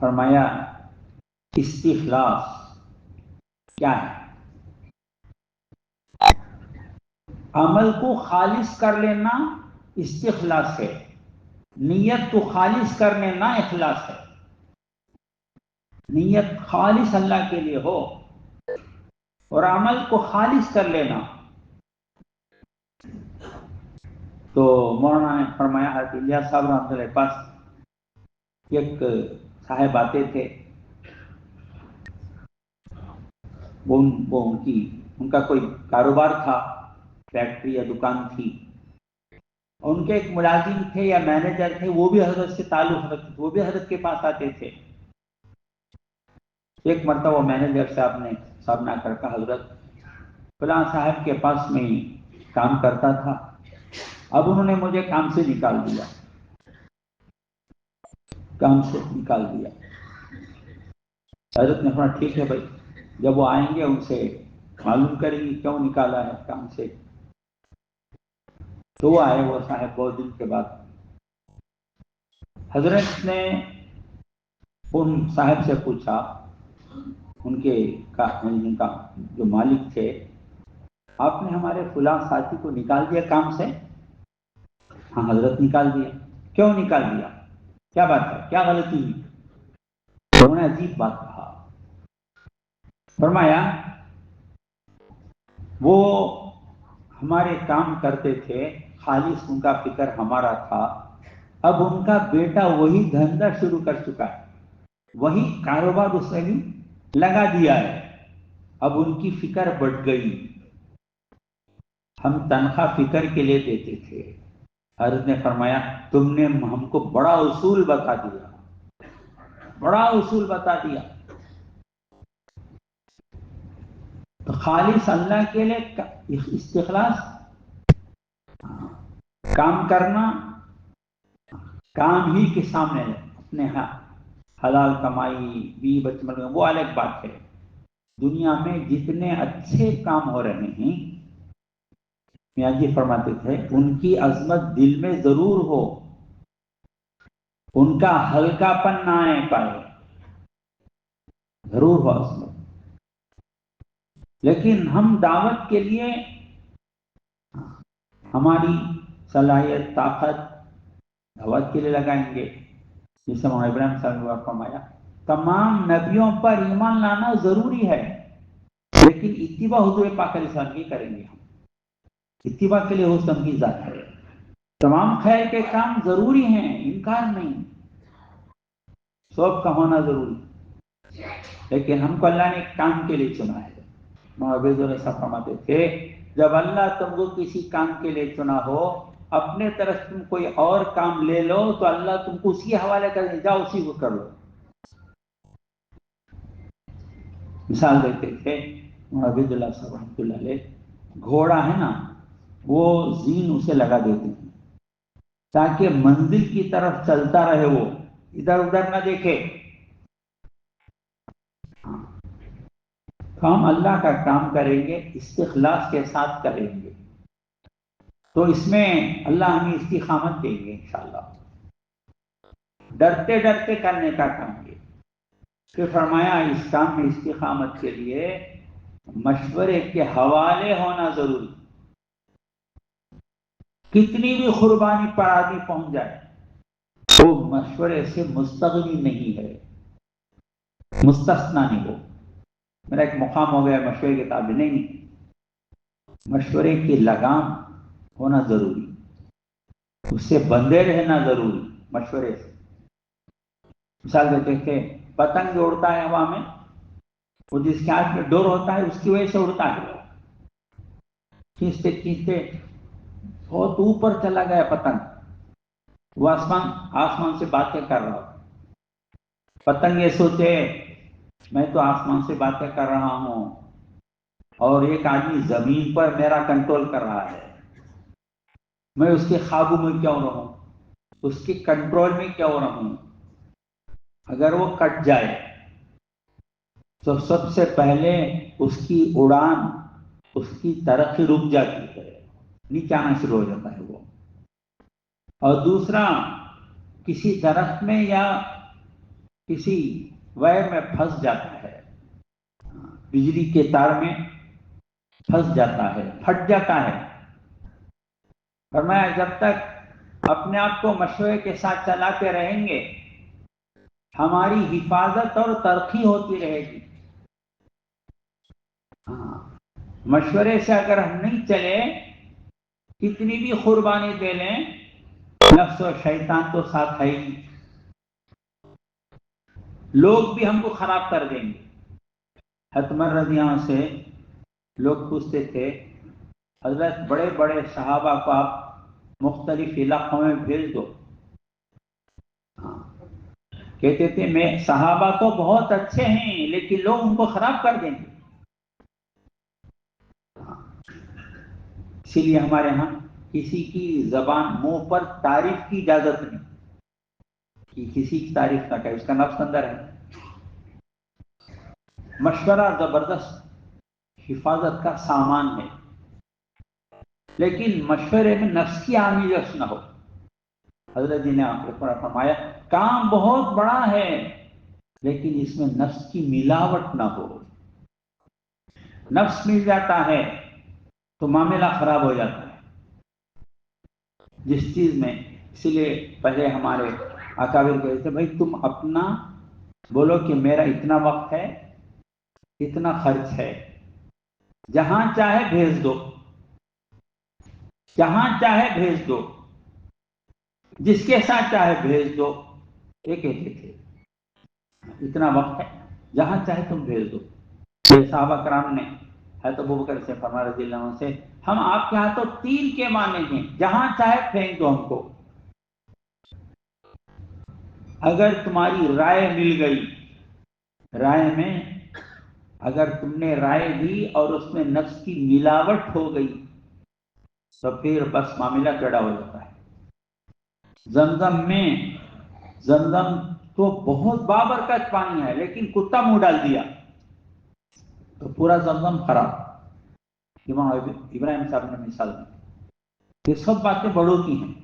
فرمایا استخلاص کیا ہے؟ عمل کو خالص کر لینا استخلاص ہے، نیت کو خالص کر لینا اخلاص ہے۔ نیت خالص اللہ کے لیے ہو اور عمل کو خالص کر لینا۔ تو مولانا نے فرمایا حضرت الیاس صاحب رحمۃ اللہ علیہ پاس ایک صاحب آتے تھے، ان کا کوئی کاروبار تھا، فیکٹری یا دکان تھی، ان کے ایک ملازم تھے یا مینیجر تھے، وہ بھی حضرت سے تعلق رکھتے تھے، وہ بھی حضرت کے پاس آتے تھے۔ ایک مرتبہ مینیجر صاحب نے سامنا کر کہا حضرت فلاں صاحب کے پاس میں کام کرتا تھا، اب انہوں نے مجھے کام سے نکال دیا، کام سے نکال دیا۔ حضرت نے کہا ٹھیک ہے بھائی، جب وہ آئیں گے ان سے معلوم کریں گے کیوں نکالا ہے کام سے۔ تو وہ آئے، وہ صاحب بہت دن کے بعد۔ حضرت نے ان صاحب سے پوچھا، ان کے جو مالک تھے، آپ نے ہمارے فلاں ساتھی کو نکال دیا کام سے؟ ہاں حضرت نکال دیا۔ کیوں نکال دیا؟ کیا بات ہے، کیا غلطی ہوئی؟ انہوں نے عجیب بات کہا، فرمایا وہ ہمارے کام کرتے تھے، خالص ان کا فکر ہمارا تھا، اب ان کا بیٹا وہی دھندا شروع کر چکا ہے، وہی کاروبار اس نے بھی لگا دیا ہے، اب ان کی فکر بڑھ گئی۔ ہم تنخواہ فکر کے لیے دیتے تھے، حضرت نے فرمایا تم نے ہم کو بڑا اصول بتا دیا، بڑا اصول بتا دیا۔ تو خالص اللہ کے لیے استخلاص، کام کرنا، کام ہی کے سامنے اپنے حلال کمائی، بھی بچپن وہ الگ بات ہے۔ دنیا میں جتنے اچھے کام ہو رہے ہیں، میاں جی فرماتے تھے ان کی عظمت دل میں ضرور ہو، ان کا ہلکا پن نہ آئے پائے، ضرور ہو عظمت، لیکن ہم دعوت کے لیے ہماری صلاحیت طاقت دعوت کے لیے لگائیں گے، جیسے مولانا ابراہیم صاحب نے فرمایا تمام نبیوں پر ایمان لانا ضروری ہے، لیکن اتباع حضور پاک علیہ السلام کی کریں گے ہم، اتباع کے لیے حسن کی ذات ہے۔ تمام خیر کے کام ضروری ہیں، انکار نہیں، سب کا ہونا ضروری، لیکن ہم کو اللہ نے کام کے لیے چنا ہے۔ مولانا عبید اللہ صاحب فرماتے تھے جب اللہ تم کو کسی کام کے لیے چنا ہو، اپنے طرف تم کوئی اور کام لے لو تو اللہ تم کو اسی حوالے کر دے، جاؤ اسی کو کر لو۔ مثال دیتے تھے عبید اللہ صاحب رحمۃ اللہ علیہ، گھوڑا ہے نا، وہ زین اسے لگا دیتے ہیں تاکہ منزل کی طرف چلتا رہے، وہ ادھر ادھر نہ دیکھے۔ تو ہم اللہ کا کام کریں گے، استخلاص کے ساتھ کریں گے، تو اس میں اللہ ہمیں استقامت دیں گے انشاءاللہ۔ ڈرتے ڈرتے کرنے کا کام یہ کہ فرمایا اس کام میں استقامت کے لیے مشورے کے حوالے ہونا ضروری۔ کتنی بھی قربانی پر آدمی پہنچ جائے وہ مشورے سے مستغنی نہیں ہے، مستثنا نہیں ہو۔ میرا ایک مقام ہو گیا مشورے کے تابع نہیں، مشورے کی لگام ہونا ضروری، اس سے بندے رہنا ضروری مشورے سے۔ مثال دیتے تھے پتنگ جو اڑتا ہے ہوا میں، وہ جس کے ہاتھ میں ڈور ہوتا ہے اس کی وجہ سے اڑتا ہے، کھینچتے کھینچتے بہت اوپر چلا گیا پتنگ، وہ آسمان سے باتیں کر رہا ہو۔ پتنگ یہ سوچے میں تو آسمان سے باتیں کر رہا ہوں اور ایک آدمی زمین پر میرا کنٹرول کر رہا ہے، میں اس کے قابو میں کیوں رہوں، اس کے کنٹرول میں کیوں رہوں؟ اگر وہ کٹ جائے تو سب سے پہلے اس کی اڑان، اس کی ترقی رک جاتی ہے، نیچے آنا شروع ہو جاتا ہے وہ۔ اور دوسرا، کسی درخت میں یا کسی وائر میں پھنس جاتا ہے، بجلی کے تار میں پھنس جاتا ہے، پھٹ جاتا ہے۔ فرمایا جب تک اپنے آپ کو مشورے کے ساتھ چلاتے رہیں گے ہماری حفاظت اور ترقی ہوتی رہے گی۔ مشورے سے اگر ہم نہیں چلے، کتنی بھی قربانی دے لیں، نفس و شیطان تو ساتھ ہے ہی، لوگ بھی ہم کو خراب کر دیں گے۔ حضرت عمر رضی اللہ عنہ سے لوگ پوچھتے تھے حضرت بڑے بڑے صحابہ کو آپ مختلف علاقوں میں بھیج دو، کہتے تھے میں صحابہ تو بہت اچھے ہیں لیکن لوگ ان کو خراب کر دیں گے۔ اسی لیے ہمارے ہاں کسی کی زبان منہ پر تعریف کی اجازت نہیں کہ کسی کی تعریف نہ کرے، اس کا نفس اندر ہے۔ مشورہ زبردست حفاظت کا سامان ہے، لیکن مشورے میں نفس کی آمیزش نہ ہو۔ حضرت جی نے فرمایا کام بہت بڑا ہے لیکن اس میں نفس کی ملاوٹ نہ ہو۔ نفس مل جاتا ہے تو معاملہ خراب ہو جاتا ہے جس چیز میں۔ اسی لیے پہلے ہمارے اکابر کہتے تھے بھائی تم اپنا بولو کہ میرا اتنا وقت ہے، اتنا خرچ ہے، جہاں چاہے بھیج دو، جہاں چاہے بھیج دو، جس کے ساتھ چاہے بھیج دو۔ یہ کہتے تھے اتنا وقت ہے، جہاں چاہے تم بھیج دو۔ صحابہ کرام نے حضرت ابوبکر سے فرمایا رضی اللہ عنہ سے ہم آپ کے ہاں تو تیر کے معنی ہیں، جہاں چاہے پھینک دو ہم کو۔ اگر تمہاری رائے مل گئی، رائے میں اگر تم نے رائے دی اور اس میں نفس کی ملاوٹ ہو گئی تو پھر بس معاملہ ٹیڑھا ہو جاتا ہے۔ زمزم تو بہت بابرکت پانی ہے لیکن کتا منہ ڈال دیا تو پورا زمزم خراب۔ امام ابراہیم صاحب نے مثال دی، یہ سب باتیں بڑوں کی ہیں،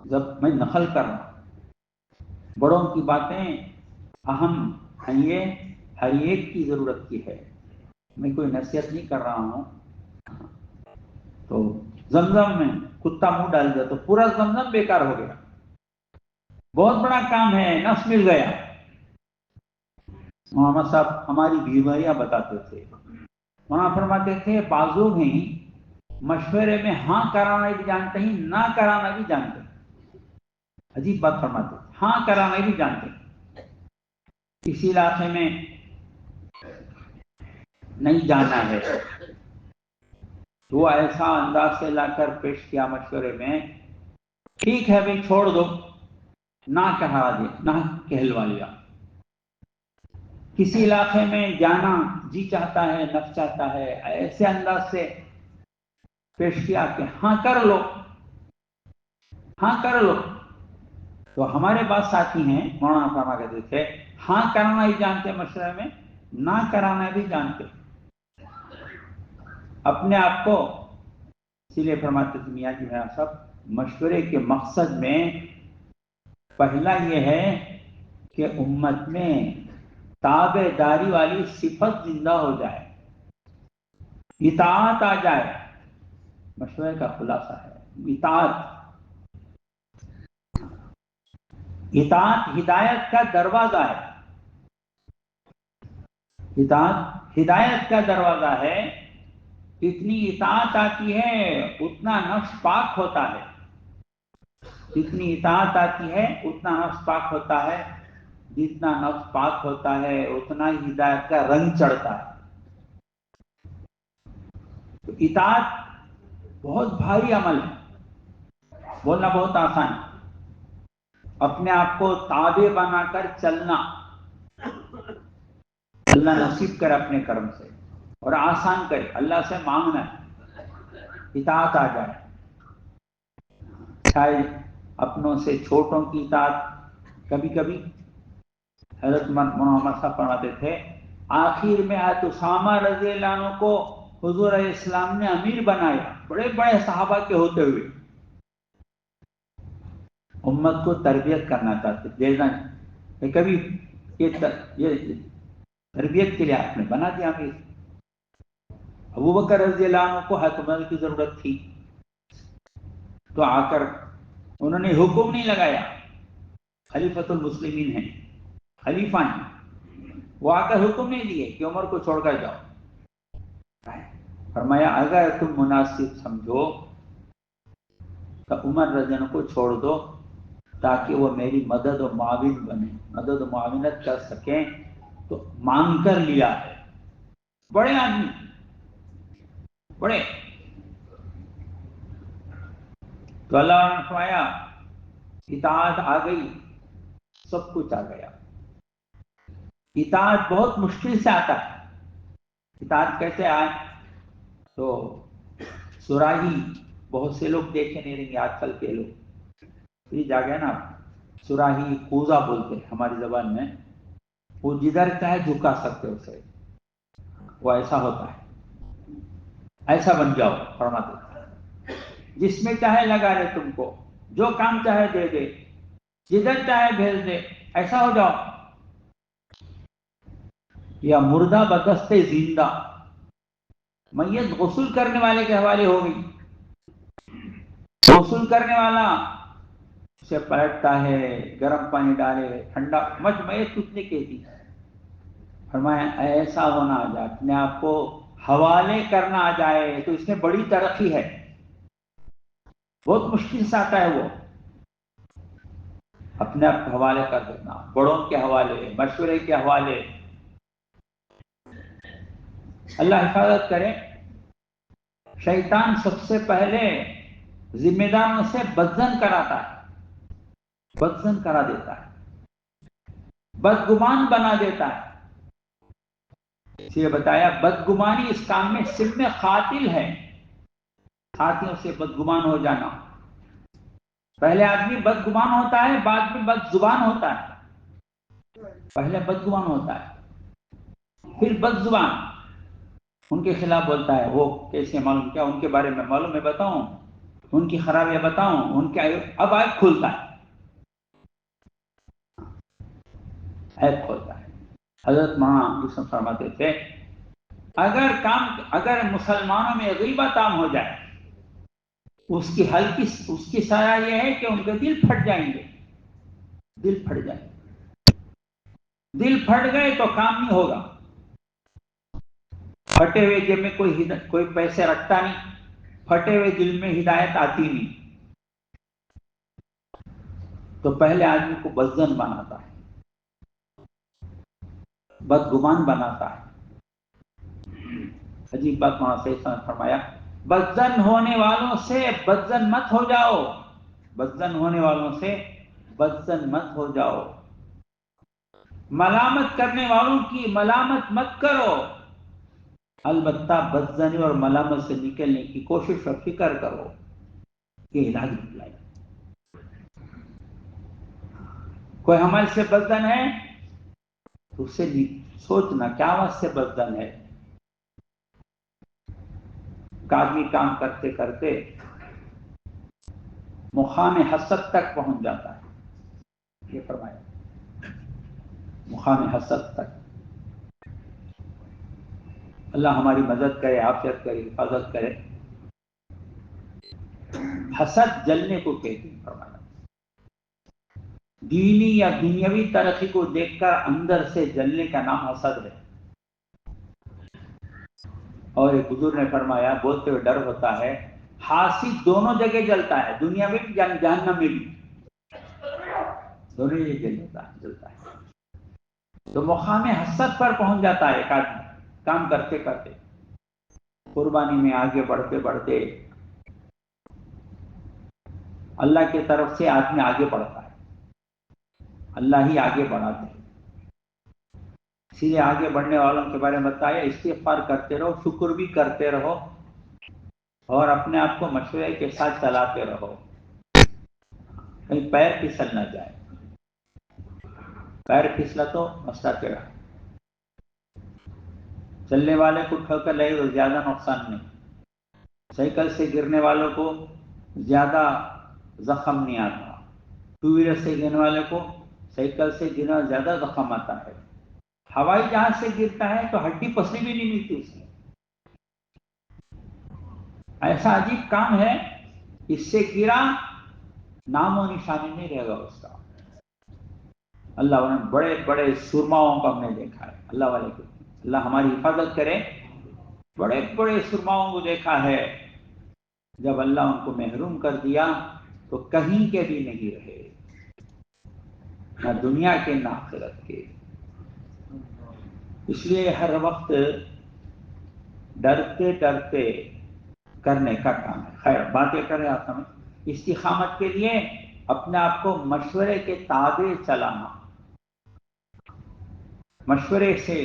جب میں نقل کر رہا ہوں بڑوں کی باتیں اہم ہیں، یہ ہر ایک کی ضرورت کی ہے، میں کوئی نصیحت نہیں کر رہا ہوں۔ تو زمزم میں کتا منہ ڈال دیا تو پورا زمزم بیکار ہو گیا، بہت بڑا کام ہے، نفس مل گیا۔ محمد صاحب ہماری بیماریاں بتاتے تھے، وہاں فرماتے تھے بازو ہیں مشورے میں ہاں کرانا بھی جانتے ہیں، نہ کرانا بھی جانتے ہیں۔ عجیب بات فرماتے ہیں، ہاں کرانا بھی جانتے ہیں، کسی علاقے میں نہیں جانا ہے تو وہ ایسا انداز سے لا کر پیش کیا مشورے میں، ٹھیک ہے بھائی چھوڑ دو، نہ کہا دیا، نہ کہلوا لیا۔ کسی علاقے میں جانا جی چاہتا ہے، نفس چاہتا ہے، ایسے انداز سے پیش کیا کہ ہاں کر لو، ہاں کر لو۔ تو ہمارے پاس ساتھی ہیں مولانا فرما کہتے تھے ہاں کرنا ہی جانتے مشورے میں، نہ کرانا بھی جانتے، اپنے آپ کو، اسی لیے فرماتے تھے میاں جی میاں صاحب، مشورے کے مقصد میں پہلا یہ ہے کہ امت میں تابع داری والی صفت زندہ ہو جائے، اطاعت آ جائے۔ مشورے کا خلاصہ ہے اطاعت۔ اطاعت ہدایت کا دروازہ ہے، اطاعت ہدایت کا دروازہ ہے۔ جتنی اطاعت آتی ہے اتنا نفس پاک ہوتا ہے، جتنی اطاعت آتی ہے اتنا نفس پاک ہوتا ہے، جتنا نفس پاک ہوتا ہے اتنا ہی ہدایت کا رنگ چڑھتا ہے۔ تو اطاعت بہت بھاری عمل ہے، بولنا بہت آسان ہے، اپنے آپ کو تابع بنا کر چلنا، اللہ نصیب کرے اپنے کرم سے اور آسان کرے، اللہ سے مانگنا ہے، اطاعت آ جائے۔ شاید اپنوں سے چھوٹوں کی اطاعت، کبھی کبھی حضرت محمد صاحب فرماتے تھے آخر میں حضرت اسامہ رضی اللہ عنہ کو حضور علیہ السلام نے امیر بنایا، بڑے بڑے صحابہ کے ہوتے ہوئے، امت کو تربیت کرنا چاہتے تھے، کبھی یہ تربیت کے لیے آپ نے بنا دیا امیر۔ ابو بکر رضی اللہ عنہ کو حضرت عمر کی ضرورت تھی تو آ کر انہوں نے حکم نہیں لگایا، خلیفۃ المسلمین ہیں، خلیفہ ہیں، وہ آ کر حکم نہیں دیے کہ عمر کو چھوڑ کر جاؤ، فرمایا اگر تم مناسب سمجھو تو عمر رضی اللہ عنہ کو چھوڑ دو تاکہ وہ میری مدد و معاون بنے، مدد و معاونت کر سکیں، تو مانگ کر لیا ہے، بڑے آدمی، بڑے۔ تو اللہ نے فرمایا اطاعت آ گئی، سب کچھ آ گیا۔ اطاعت بہت مشکل سے آتا ہے۔ اطاعت کیسے آئے؟ تو سراہی بہت سے لوگ دیکھے نہیں رہیں گے آج کل کے لوگ، یہ جا گیا نا، سراہی کوزہ بولتے ہیں ہماری زبان میں، وہ جدھر چاہے جھکا سکتے اسے، وہ ایسا ہوتا ہے، ایسا بن جاؤ فرماتے ہیں، جس میں چاہے لگا لے تم کو، جو کام چاہے دے دے، جدھر چاہے بھیج دے، ایسا ہو جاؤ۔ یا مردہ بدست زندہ، میت غسل کرنے والے کے حوالے ہو گئی، غسل کرنے والا اسے پلٹتا ہے، گرم پانی ڈالے، ٹھنڈا، میت کچھ نہیں کہتی، فرمایا ایسا ہونا آ جائے، اپنے آپ کو حوالے کرنا آ جائے تو اس میں بڑی ترقی ہے، بہت مشکل سے آتا ہے وہ، اپنے آپ کو حوالے کر دینا، بڑوں کے حوالے، مشورے کے حوالے۔ اللہ حفاظت کرے، شیطان سب سے پہلے ذمہ داروں سے بدظن کراتا ہے، بدظن کرا دیتا ہے، بدگمان بنا دیتا ہے، اس لیے بتایا بدگمانی اس کام میں سم میں قاتل ہے، ساتھیوں سے بدگمان ہو جانا۔ پہلے آدمی بدگمان ہوتا ہے، بعد میں بد زبان ہوتا ہے، پہلے بدگمان ہوتا ہے، پھر بد زبان، ان کے خلاف بولتا ہے، وہ کیسے معلوم کیا ان کے بارے میں معلوم ہے بتاؤں، ان کی خرابیاں بتاؤں، ان کے اب عیب کھولتا ہے، عیب کھولتا ہے۔ حضرت مولانا فرماتے تھے اگر مسلمانوں میں غیبت عام ہو جائے، اس کی سزا یہ ہے کہ ان کے دل پھٹ جائیں گے، دل پھٹ جائیں گے، دل پھٹ گئے تو کام نہیں ہوگا، پھٹے ہوئے جیب میں کوئی پیسے رکھتا نہیں، پھٹے ہوئے دل میں ہدایت آتی نہیں، تو پہلے آدمی کو بدظن بناتا ہے، بدگمان بناتا ہے۔ عجیب بات مولانا سید نے فرمایا بدزن ہونے والوں سے بدزن مت ہو جاؤ، بدزن ہونے والوں سے بدزن مت ہو جاؤ، ملامت کرنے والوں کی ملامت مت کرو، البتہ بدزنی اور ملامت سے نکلنے کی کوشش اور فکر کرو، یہ علاج نکلا ہے۔ کوئی ہمارے سے بدزن ہے تو اس سے سوچنا کیا واسطے بدزن ہے۔ آدمی کام کرتے کرتے مقام حسد تک پہنچ جاتا ہے، یہ فرمایا، مقام حسد تک۔ اللہ ہماری مدد کرے، عافیت کرے، حفاظت کرے۔ حسد جلنے کو کہتے ہیں، فرمایا دینی یا دنیاوی ترقی کو دیکھ کر اندر سے جلنے کا نام حسد ہے۔ اور ایک بزرگ نے فرمایا، بولتے ہوئے ڈر ہوتا ہے، حاسد دونوں جگہ جلتا ہے، دنیا میں بھی جہنم میں بھی، دونوں جگہ جلتا ہے۔ تو مقام حسد پر پہنچ جاتا ہے ایک آدمی کام کرتے کرتے، قربانی میں آگے بڑھتے بڑھتے اللہ کی طرف سے آدمی آگے بڑھتا ہے، اللہ ہی آگے بڑھاتے ہیں۔ اسی لیے آگے بڑھنے والوں کے بارے میں بتایا، استغفار کرتے رہو، شکر بھی کرتے رہو، اور اپنے آپ کو مشورے کے ساتھ چلاتے رہو، کہیں پیر پھسل نہ جائے، پیر پھسلا تو مسئلہ ٹیڑھا۔ چلنے والے کو ٹھوکر لگے تو زیادہ نقصان نہیں، سائیکل سے گرنے والوں کو زیادہ زخم نہیں آتا، ٹو ویلر سے گرنے والے کو سائیکل سے گرنا زیادہ زخم آتا ہے، ہوائی جہاز سے گرتا ہے تو ہڈی پسلی بھی نہیں ملتی اس میں۔ ایسا عجیب کام ہے، اس سے گرا نام و نشانی نہیں رہے گا اس کا۔ اللہ والے بڑے بڑے سرماؤں کو ہم نے دیکھا ہے، اللہ والے کو، اللہ ہماری حفاظت کرے، بڑے بڑے سرماؤں کو دیکھا ہے، جب اللہ ان کو محروم کر دیا تو کہیں کے بھی نہیں رہے، نہ دنیا کے نہ آخرت کے۔ اس لیے ہر وقت ڈرتے ڈرتے کرنے کا کام ہے۔ خیر باتیں کریں آپ ہمیں، استقامت کے لیے اپنے آپ کو مشورے کے تابع چلانا، مشورے سے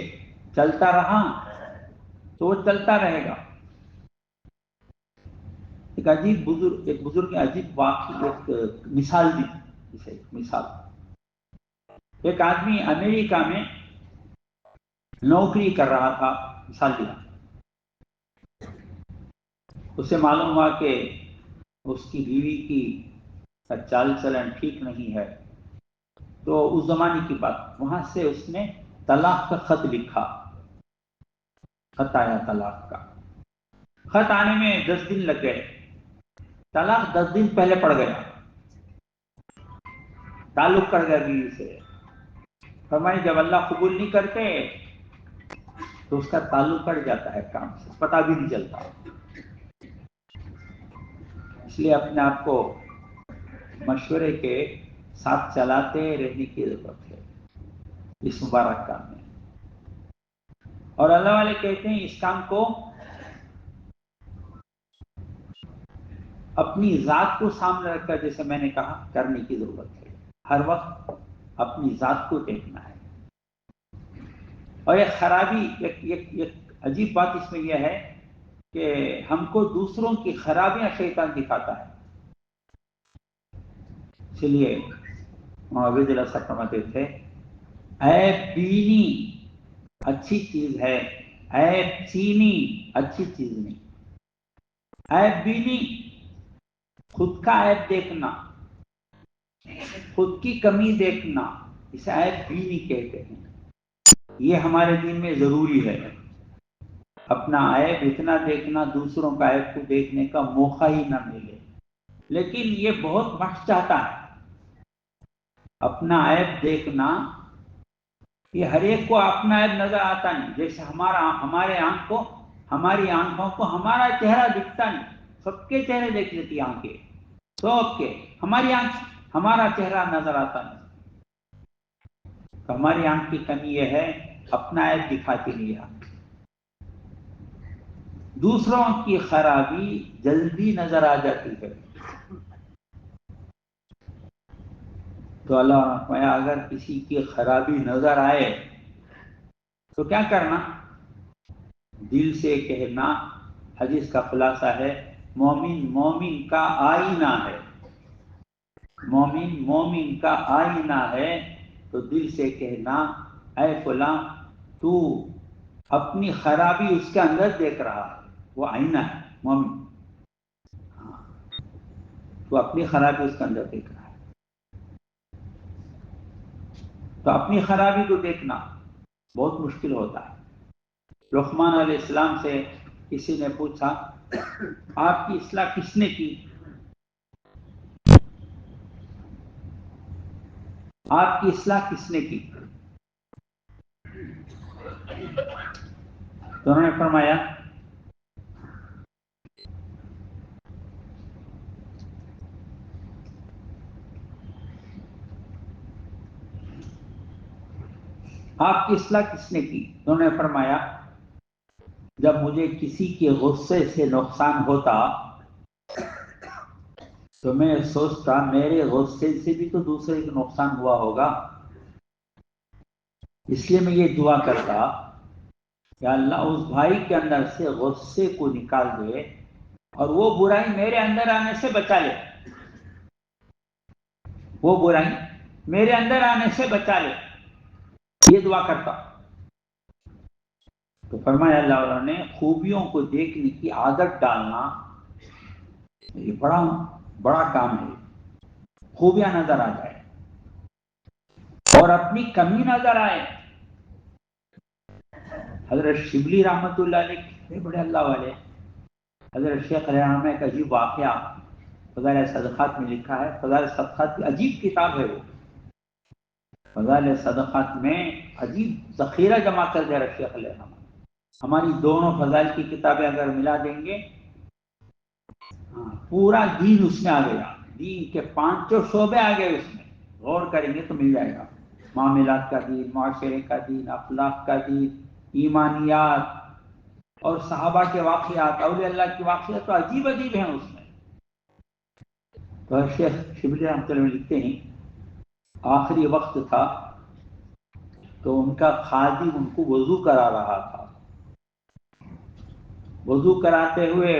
چلتا رہا تو وہ چلتا رہے گا۔ ایک بزرگ نے عجیب واقعی ایک مثال دی، اسے مثال، ایک آدمی امریکہ میں نوکری کر رہا تھا، مثال دیا، اسے معلوم ہوا کہ اس کی بیوی کی چال چلن ٹھیک نہیں ہے، تو اس زمانے کی بات، وہاں سے اس نے طلاق کا خط لکھا، خط آیا طلاق کا، خط آنے میں 10 دن لگ گئے، طلاق 10 دن پہلے پڑ گیا، تعلق کر گیا بیوی سے۔ فرمایا جب اللہ قبول نہیں کرتے تو اس کا تعلق کٹ جاتا ہے کام سے، پتہ بھی نہیں چلتا۔ اس لیے اپنے آپ کو مشورے کے ساتھ چلاتے رہنے کی ضرورت ہے اس مبارک کام میں۔ اور اللہ والے کہتے ہیں اس کام کو اپنی ذات کو سامنے رکھ کر، جیسے میں نے کہا، کرنے کی ضرورت ہے، ہر وقت اپنی ذات کو دیکھنا ہے۔ اور ایک خرابی، ایک عجیب بات اس میں یہ ہے کہ ہم کو دوسروں کی خرابیاں شیطان دکھاتا ہے۔ اس لیے عبید اللہ صاحب فرماتے تھے، عیب بینی اچھی چیز ہے، عیب چینی اچھی چیز نہیں۔ عیب بینی خود کا عیب دیکھنا، خود کی کمی دیکھنا، اسے عیب بینی کہتے ہیں۔ یہ ہمارے دین میں ضروری ہے، اپنا عیب اتنا دیکھنا، دوسروں کا عیب کو دیکھنے کا موقع ہی نہ ملے۔ لیکن یہ بہت وقت چاہتا ہے اپنا عیب دیکھنا، یہ ہر ایک کو اپنا عیب نظر آتا نہیں، جیسے ہماری آنکھوں کو ہمارا چہرہ دکھتا نہیں، سب کے چہرے دیکھ لیتی آنکھیں، سب کے، ہماری آنکھ ہمارا چہرہ نظر آتا نہیں۔ تو ہماری آنکھ کی کمی یہ ہے، اپنا عیب دکھاتی نہیں آنکھ۔ دوسروں کی خرابی جلدی نظر آ جاتی ہے. تو اللہ نے فرمایا اگر کسی کی خرابی نظر آئے تو کیا کرنا؟ دل سے کہنا. حدیث کا خلاصہ ہے مومن مومن کا آئینہ ہے. مومن مومن کا آئینہ ہے. تو دل سے کہنا اے فلاں تو اپنی خرابی اس کے اندر دیکھ رہا ہے. وہ آئینہ ہے مومن. تو اپنی خرابی اس کے اندر دیکھ رہا ہے. تو اپنی خرابی کو دیکھنا بہت مشکل ہوتا ہے. لقمان علیہ السلام سے کسی نے پوچھا آپ کی اصلاح کس نے کی؟ آپ کی اصلاح کس نے کی؟ تو انہوں نے فرمایا آپ کی اصلاح کس نے کی؟ انہوں نے فرمایا جب مجھے کسی کے غصے سے نقصان ہوتا تو میں سوچتا میرے غصے سے بھی تو دوسرے کو نقصان ہوا ہوگا، اس لیے میں یہ دعا کرتا یا اللہ اس بھائی کے اندر سے غصے کو نکال دے اور وہ برائی میرے اندر آنے سے بچا لے. وہ برائی میرے اندر آنے سے بچا لے، یہ دعا کرتا. تو فرمایا اللہ تعالیٰ نے خوبیوں کو دیکھنے کی عادت ڈالنا یہ بڑا بڑا کام ہے. خوبیاں نظر آ جائے اور اپنی کمی نظر آئے. حضرت شبلی رحمۃ اللہ علیہ بڑے اللہ والے، حضرت شیخ رحمہ کا عجیب واقعہ فضائل صدقات میں لکھا ہے. فضائل صدقات کی عجیب کتاب ہے. وہ فضائل صدقات میں عجیب ذخیرہ جمع کر دیا شیخ رحمہ. ہماری دونوں فضائل کی کتابیں اگر ملا دیں گے پورا دین اس میں آ گیا. دین کے 5 شعبے آ گئے اس میں. غور کریں گے تو مل جائے گا. معاملات کا دین، معاشرے کا دین، اخلاق کا دین، ایمانیات اور صحابہ کے واقعات، اولیاء اللہ کے واقعات تو عجیب عجیب ہیں اس میں. تو شیخ شبلی رحمۃ اللہ علیہ لکھتے ہیں آخری وقت تھا تو ان کا خادم ان کو وضو کرا رہا تھا. وضو کراتے ہوئے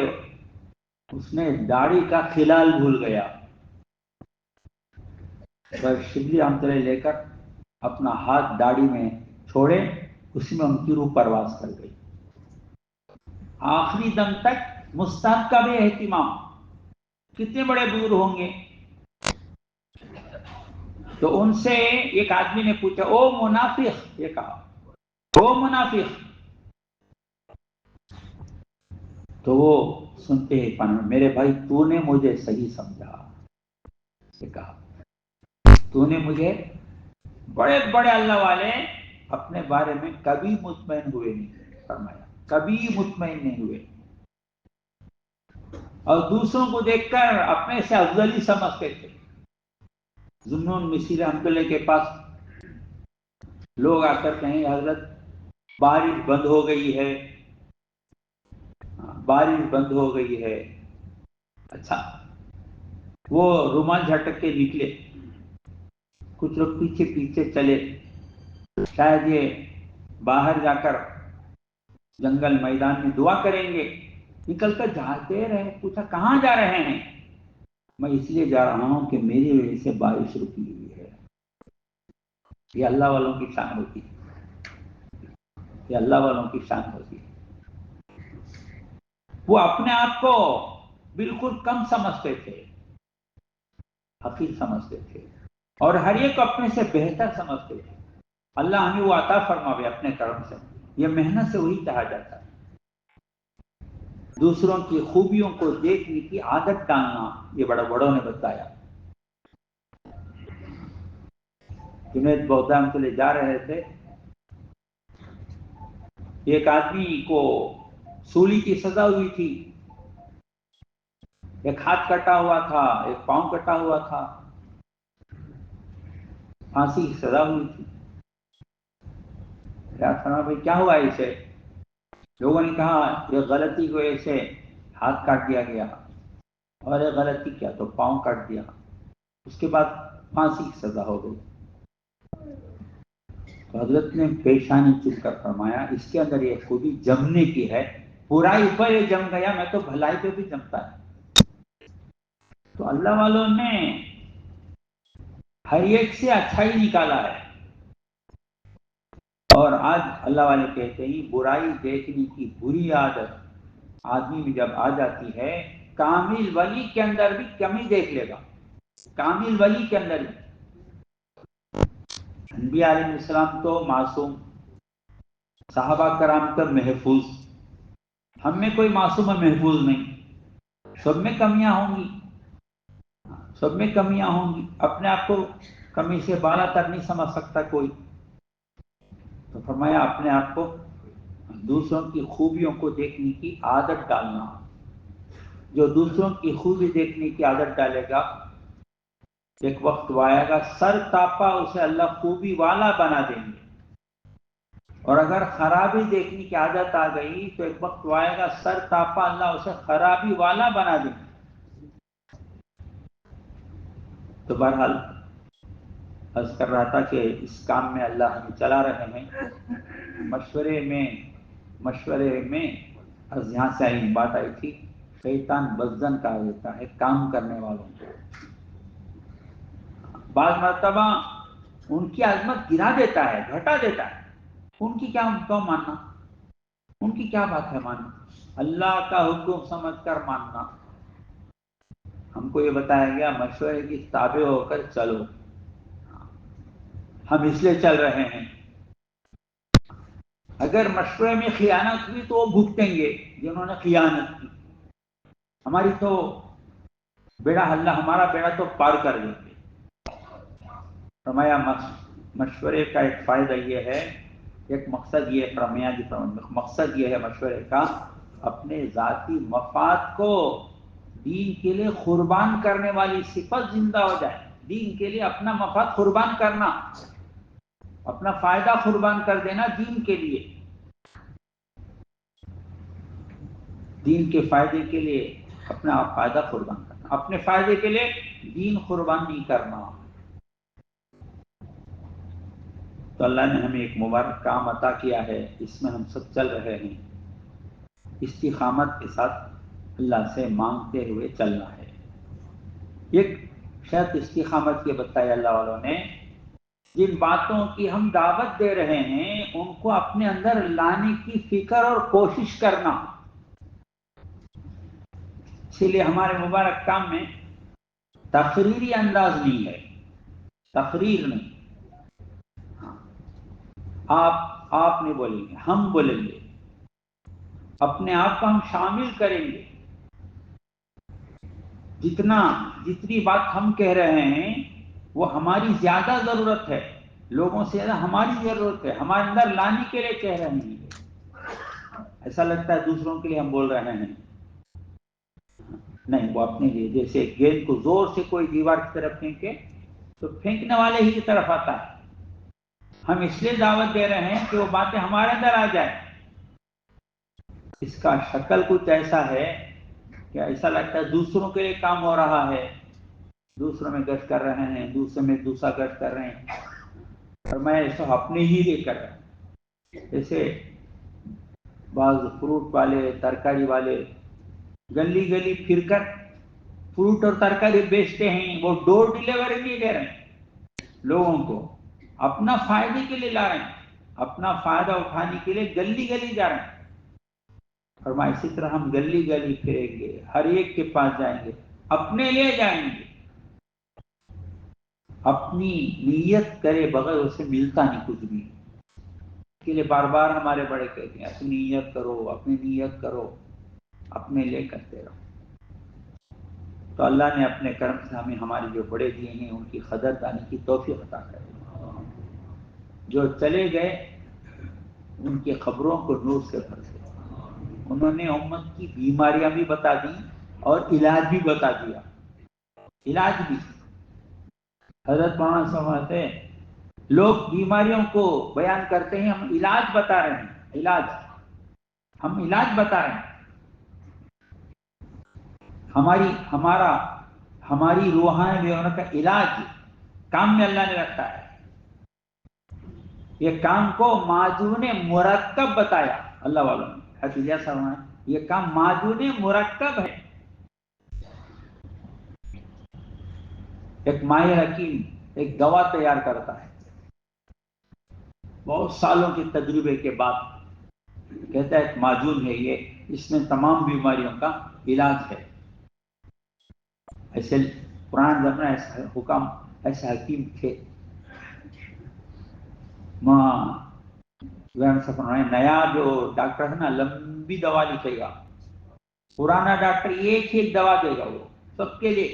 اس نے داڑھی کا خلال بھول گیا. شبلی رحمۃ اللہ لے کر اپنا ہاتھ داڑھی میں چھوڑے، اس میں ان کی روح پرواز کر گئی. آخری دم تک مستحب کا بھی اہتمام. کتنے بڑے بزرگ ہوں گے. تو ان سے ایک آدمی نے پوچھا او منافق، یہ کہا او منافق. تو وہ سنتے ہی میرے بھائی تو نے مجھے صحیح سمجھا. یہ کہا تو نے مجھے، بڑے بڑے اللہ والے اپنے بارے میں کبھی مطمئن ہوئے نہیں. فرمایا کبھی مطمئن نہیں ہوئے اور دوسروں کو دیکھ کر اپنے سے افضلی سمجھتے تھے. ذوالنون مصری رحمۃ اللہ کے پاس لوگ آ کر کہیں حضرت بارش بند ہو گئی ہے، بارش بند ہو گئی ہے. اچھا وہ رومال جھٹک کے نکلے. کچھ لوگ پیچھے پیچھے چلے، شاید یہ باہر جا کر جنگل میدان میں دعا کریں گے. نکل کر جاتے رہے. پوچھا کہاں جا رہے ہیں؟ میں اس لیے جا رہا ہوں کہ میری وجہ سے بارش رکی ہوئی ہے. یہ اللہ والوں کی شان ہوتی ہے. یہ اللہ والوں کی شان ہوتی ہے. وہ اپنے آپ کو بالکل کم سمجھتے تھے، حقیر سمجھتے تھے اور ہر ایک اپنے سے بہتر سمجھتے تھے. اللہ ہمیں وہ عطا فرماوے اپنے کرم سے. یہ محنت سے وہی کہا جاتا ہے. دوسروں کی خوبیوں کو دیکھنے کی عادت ڈالنا یہ بڑا بڑوں نے بتایا. جنید بغداد کے لے جا رہے تھے، ایک آدمی کو سولی کی سزا ہوئی تھی. ایک ہاتھ کٹا ہوا تھا، ایک پاؤں کٹا ہوا تھا، پھانسی کی سزا ہوئی تھی. بھائی کیا ہوا اسے؟ لوگوں نے کہا یہ غلطی کی وجہ سے ہاتھ کاٹ دیا گیا، اور یہ غلطی کیا تو پاؤں کاٹ دیا، اس کے بعد پھانسی کی سزا ہو گئی۔ تو حضرت نے پیشانی چل کر فرمایا اس کے اندر یہ خوبی جمنے کی ہے، برائی پر یہ جم گیا، میں تو بھلائی پہ بھی جمتا ہے۔ تو اللہ والوں نے ہر ایک سے اچھا ہی نکالا ہے، اور آج اللہ والے کہتے ہیں برائی دیکھنے کی بری عادت آدمی میں جب آ جاتی ہے، کامل ولی کے اندر بھی کمی دیکھ لے گا، کامل ولی کے اندر بھی۔ انبیاء علیہ السلام تو معصوم، صحابہ کرام تو محفوظ، ہم میں کوئی معصوم اور محفوظ نہیں، سب میں کمیاں ہوں گی، سب میں کمیاں ہوں گی، اپنے آپ کو کمی سے بالا تر نہیں سمجھ سکتا کوئی۔ تو فرمایا اپنے آپ کو دوسروں کی خوبیوں کو دیکھنے کی عادت ڈالنا، جو دوسروں کی خوبی دیکھنے کی عادت ڈالے گا، ایک وقت وہ آئے گا سر تاپا اسے اللہ خوبی والا بنا دیں گے، اور اگر خرابی دیکھنے کی عادت آ گئی تو ایک وقت وہ آئے گا سر تاپا اللہ اسے خرابی والا بنا دیں گے۔ تو بہرحال عرض کر رہا تھا کہ اس کام میں اللہ ہمیں چلا رہے ہیں، مشورے میں از یہاں سے آئی بات آئی تھی، شیطان بزدن کہا دیتا ہے کام کرنے والوں کو۔ بعض مرتبہ ان کی عظمت گرا دیتا ہے، گھٹا دیتا ہے، ان کی کیا ماننا، ان کی کیا بات ہے ماننا، اللہ کا حکم سمجھ کر ماننا۔ ہم کو یہ بتایا گیا مشورے کی تابع ہو کر چلو، ہم اس لیے چل رہے ہیں، اگر مشورے میں خیانت ہوئی تو وہ بھگتیں گے جنہوں نے خیانت کی، ہماری تو بیڑا اللہ ہمارا بیڑا تو پار کر دیں گے۔ فرمایا مشورے کا ایک فائدہ یہ ہے، ایک مقصد یہ فرمایا جی، مقصد یہ ہے مشورے کا اپنے ذاتی مفاد کو دین کے لیے قربان کرنے والی صفت زندہ ہو جائے، دین کے لیے اپنا مفاد قربان کرنا، اپنا فائدہ قربان کر دینا دین کے لیے، دین کے فائدے کے لیے اپنا فائدہ قربان کرنا، اپنے فائدے کے لیے دین قربان نہیں کرنا۔ تو اللہ نے ہمیں ایک مبارک کام عطا کیا ہے، اس میں ہم سب چل رہے ہیں، استقامت کے ساتھ اللہ سے مانگتے ہوئے چلنا ہے۔ ایک شرط استقامت کے بتایا اللہ والوں نے، جن باتوں کی ہم دعوت دے رہے ہیں ان کو اپنے اندر لانے کی فکر اور کوشش کرنا۔ اسی لیے ہمارے مبارک کام میں تقریری انداز نہیں ہے، تقریر نہیں، آپ نہیں بولیں گے، ہم بولیں گے، اپنے آپ کو ہم شامل کریں گے، جتنی بات ہم کہہ رہے ہیں وہ ہماری زیادہ ضرورت ہے، لوگوں سے زیادہ ہماری ضرورت ہے، ہمارے اندر لانے کے لیے کہہ رہے ہیں۔ ایسا لگتا ہے دوسروں کے لیے ہم بول رہے ہیں، نہیں، وہ اپنے لیے، جیسے گیند کو زور سے کوئی دیوار کی طرف پھینکے تو پھینکنے والے ہی کی طرف آتا ہے، ہم اس لیے دعوت دے رہے ہیں کہ وہ باتیں ہمارے اندر آ جائیں۔ اس کا شکل کچھ ایسا ہے کہ ایسا لگتا ہے دوسروں کے لیے کام ہو رہا ہے، دوسروں میں گشت کر رہے ہیں، دوسرے میں دوسرا گشت کر رہے ہیں، اور میں ایسا اپنے ہی لیے کر رہا ہوں۔ جیسے بعض فروٹ والے، ترکاری والے گلی گلی پھر کر فروٹ اور ترکاری بیچتے ہیں، وہ ڈور ڈیلیوری نہیں دے رہے ہیں، لوگوں کو اپنا فائدے کے لیے لا رہے ہیں، اپنا فائدہ اٹھانے کے لیے گلی گلی جا رہے ہیں۔ اور میں اسی طرح ہم گلی گلی پھریں گے، ہر ایک کے پاس جائیں گے، اپنے لیے جائیں گے، اپنی نیت کرے بغیر اسے ملتا نہیں کچھ بھی۔ اس کے لیے بار بار ہمارے بڑے کہتے ہیں اپنی نیت کرو، اپنی نیت کرو، اپنے لیے کرتے رہو۔ تو اللہ نے اپنے کرم سے ہمیں ہمارے جو بڑے دیے ہیں ان کی قدردانی کی توفیق عطا کرے، جو چلے گئے ان کی قبروں کو نور سے بھر دے، انہوں نے امت کی بیماریاں بھی بتا دی اور علاج بھی بتا دیا، علاج بھی۔ حضرت مولانا فرماتے ہیں لوگ بیماریوں کو بیان کرتے ہیں، ہم علاج بتا رہے ہیں، علاج ہم علاج بتا رہے ہیں. ہماری روحانی بیماریوں کا علاج کام میں اللہ نے رکھا ہے. یہ کام کو معجون مرکب بتایا اللہ والوں نے. حفیظہ فرمایا یہ کام معجون مرکب ہے. ایک ماہر حکیم ایک دوا تیار کرتا ہے بہت سالوں کے تجربے کے بعد، کہتا ہے ایک معجون ہے یہ، اس میں تمام بیماریوں کا علاج ہے. ایسے پرانے زمانے ایسا حکام ایسے حکیم تھے. نیا جو ڈاکٹر ہے نا لمبی دوا لکھے گا، پرانا ڈاکٹر ایک ہی دوا دے گا، وہ سب کے لیے،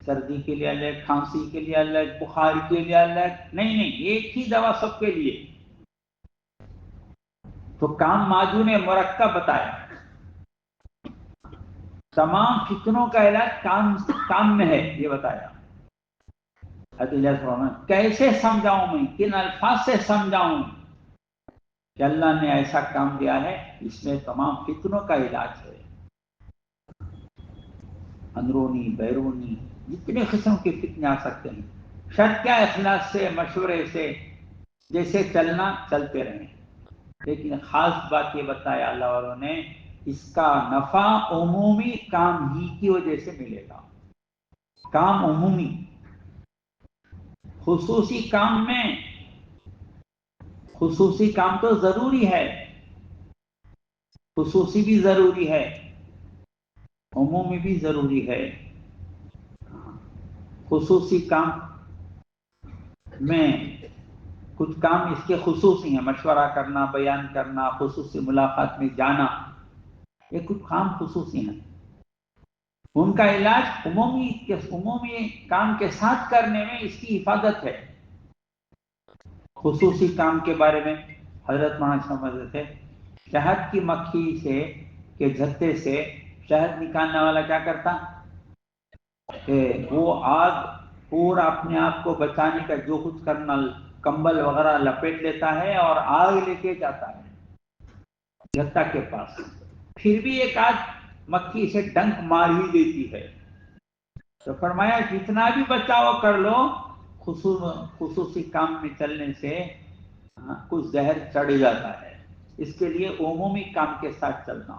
سردی کے لیے الگ، کھانسی کے لیے الگ، بخار کے لیے الگ، نہیں ایک ہی دوا سب کے لیے. تو کام معجون مرکب بتایا. تمام فتنوں کا علاج کام میں ہے یہ بتایا. کیسے سمجھاؤں میں، کن الفاظ سے سمجھاؤں کہ اللہ نے ایسا کام دیا ہے اس میں تمام فتنوں کا علاج ہے. اندرونی بیرونی جتنے قسم کے فتنے آ سکتے ہیں، شرط کیا اخلاص سے مشورے سے جیسے چلنا چلتے رہیں. لیکن خاص بات یہ بتایا اللہ والوں نے، اس کا نفع عمومی کام ہی کی وجہ سے ملے گا. کام عمومی، خصوصی کام میں خصوصی کام تو ضروری ہے، خصوصی بھی ضروری ہے، عمومی بھی ضروری ہے. خصوصی کام میں کچھ کام اس کے خصوصی ہیں، مشورہ کرنا، بیان کرنا، خصوصی ملاقات میں جانا، یہ کچھ کام خصوصی ہیں. ان کا علاج عمومی کام کے ساتھ کرنے میں اس کی حفاظت ہے. خصوصی کام کے بارے میں حضرت مولانا سمجھتے تھے، شہد کی مکھی سے کے جھتے سے شہد نکالنے والا کیا کرتا کہ وہ آگ پورا اپنے آپ کو بچانے کا جو کچھ کرنا، کمبل وغیرہ لپیٹ لیتا ہے اور آگ لے کے جاتا ہے جھتا کے پاس. پھر بھی ایک آدھ مکھی سے ڈنک مار ہی دیتی ہے. تو فرمایا جتنا بھی بچاؤ کر لو، خصوصی کام میں چلنے سے کچھ زہر چڑھ جاتا ہے. اس کے لیے عمومی کام کے ساتھ چلنا،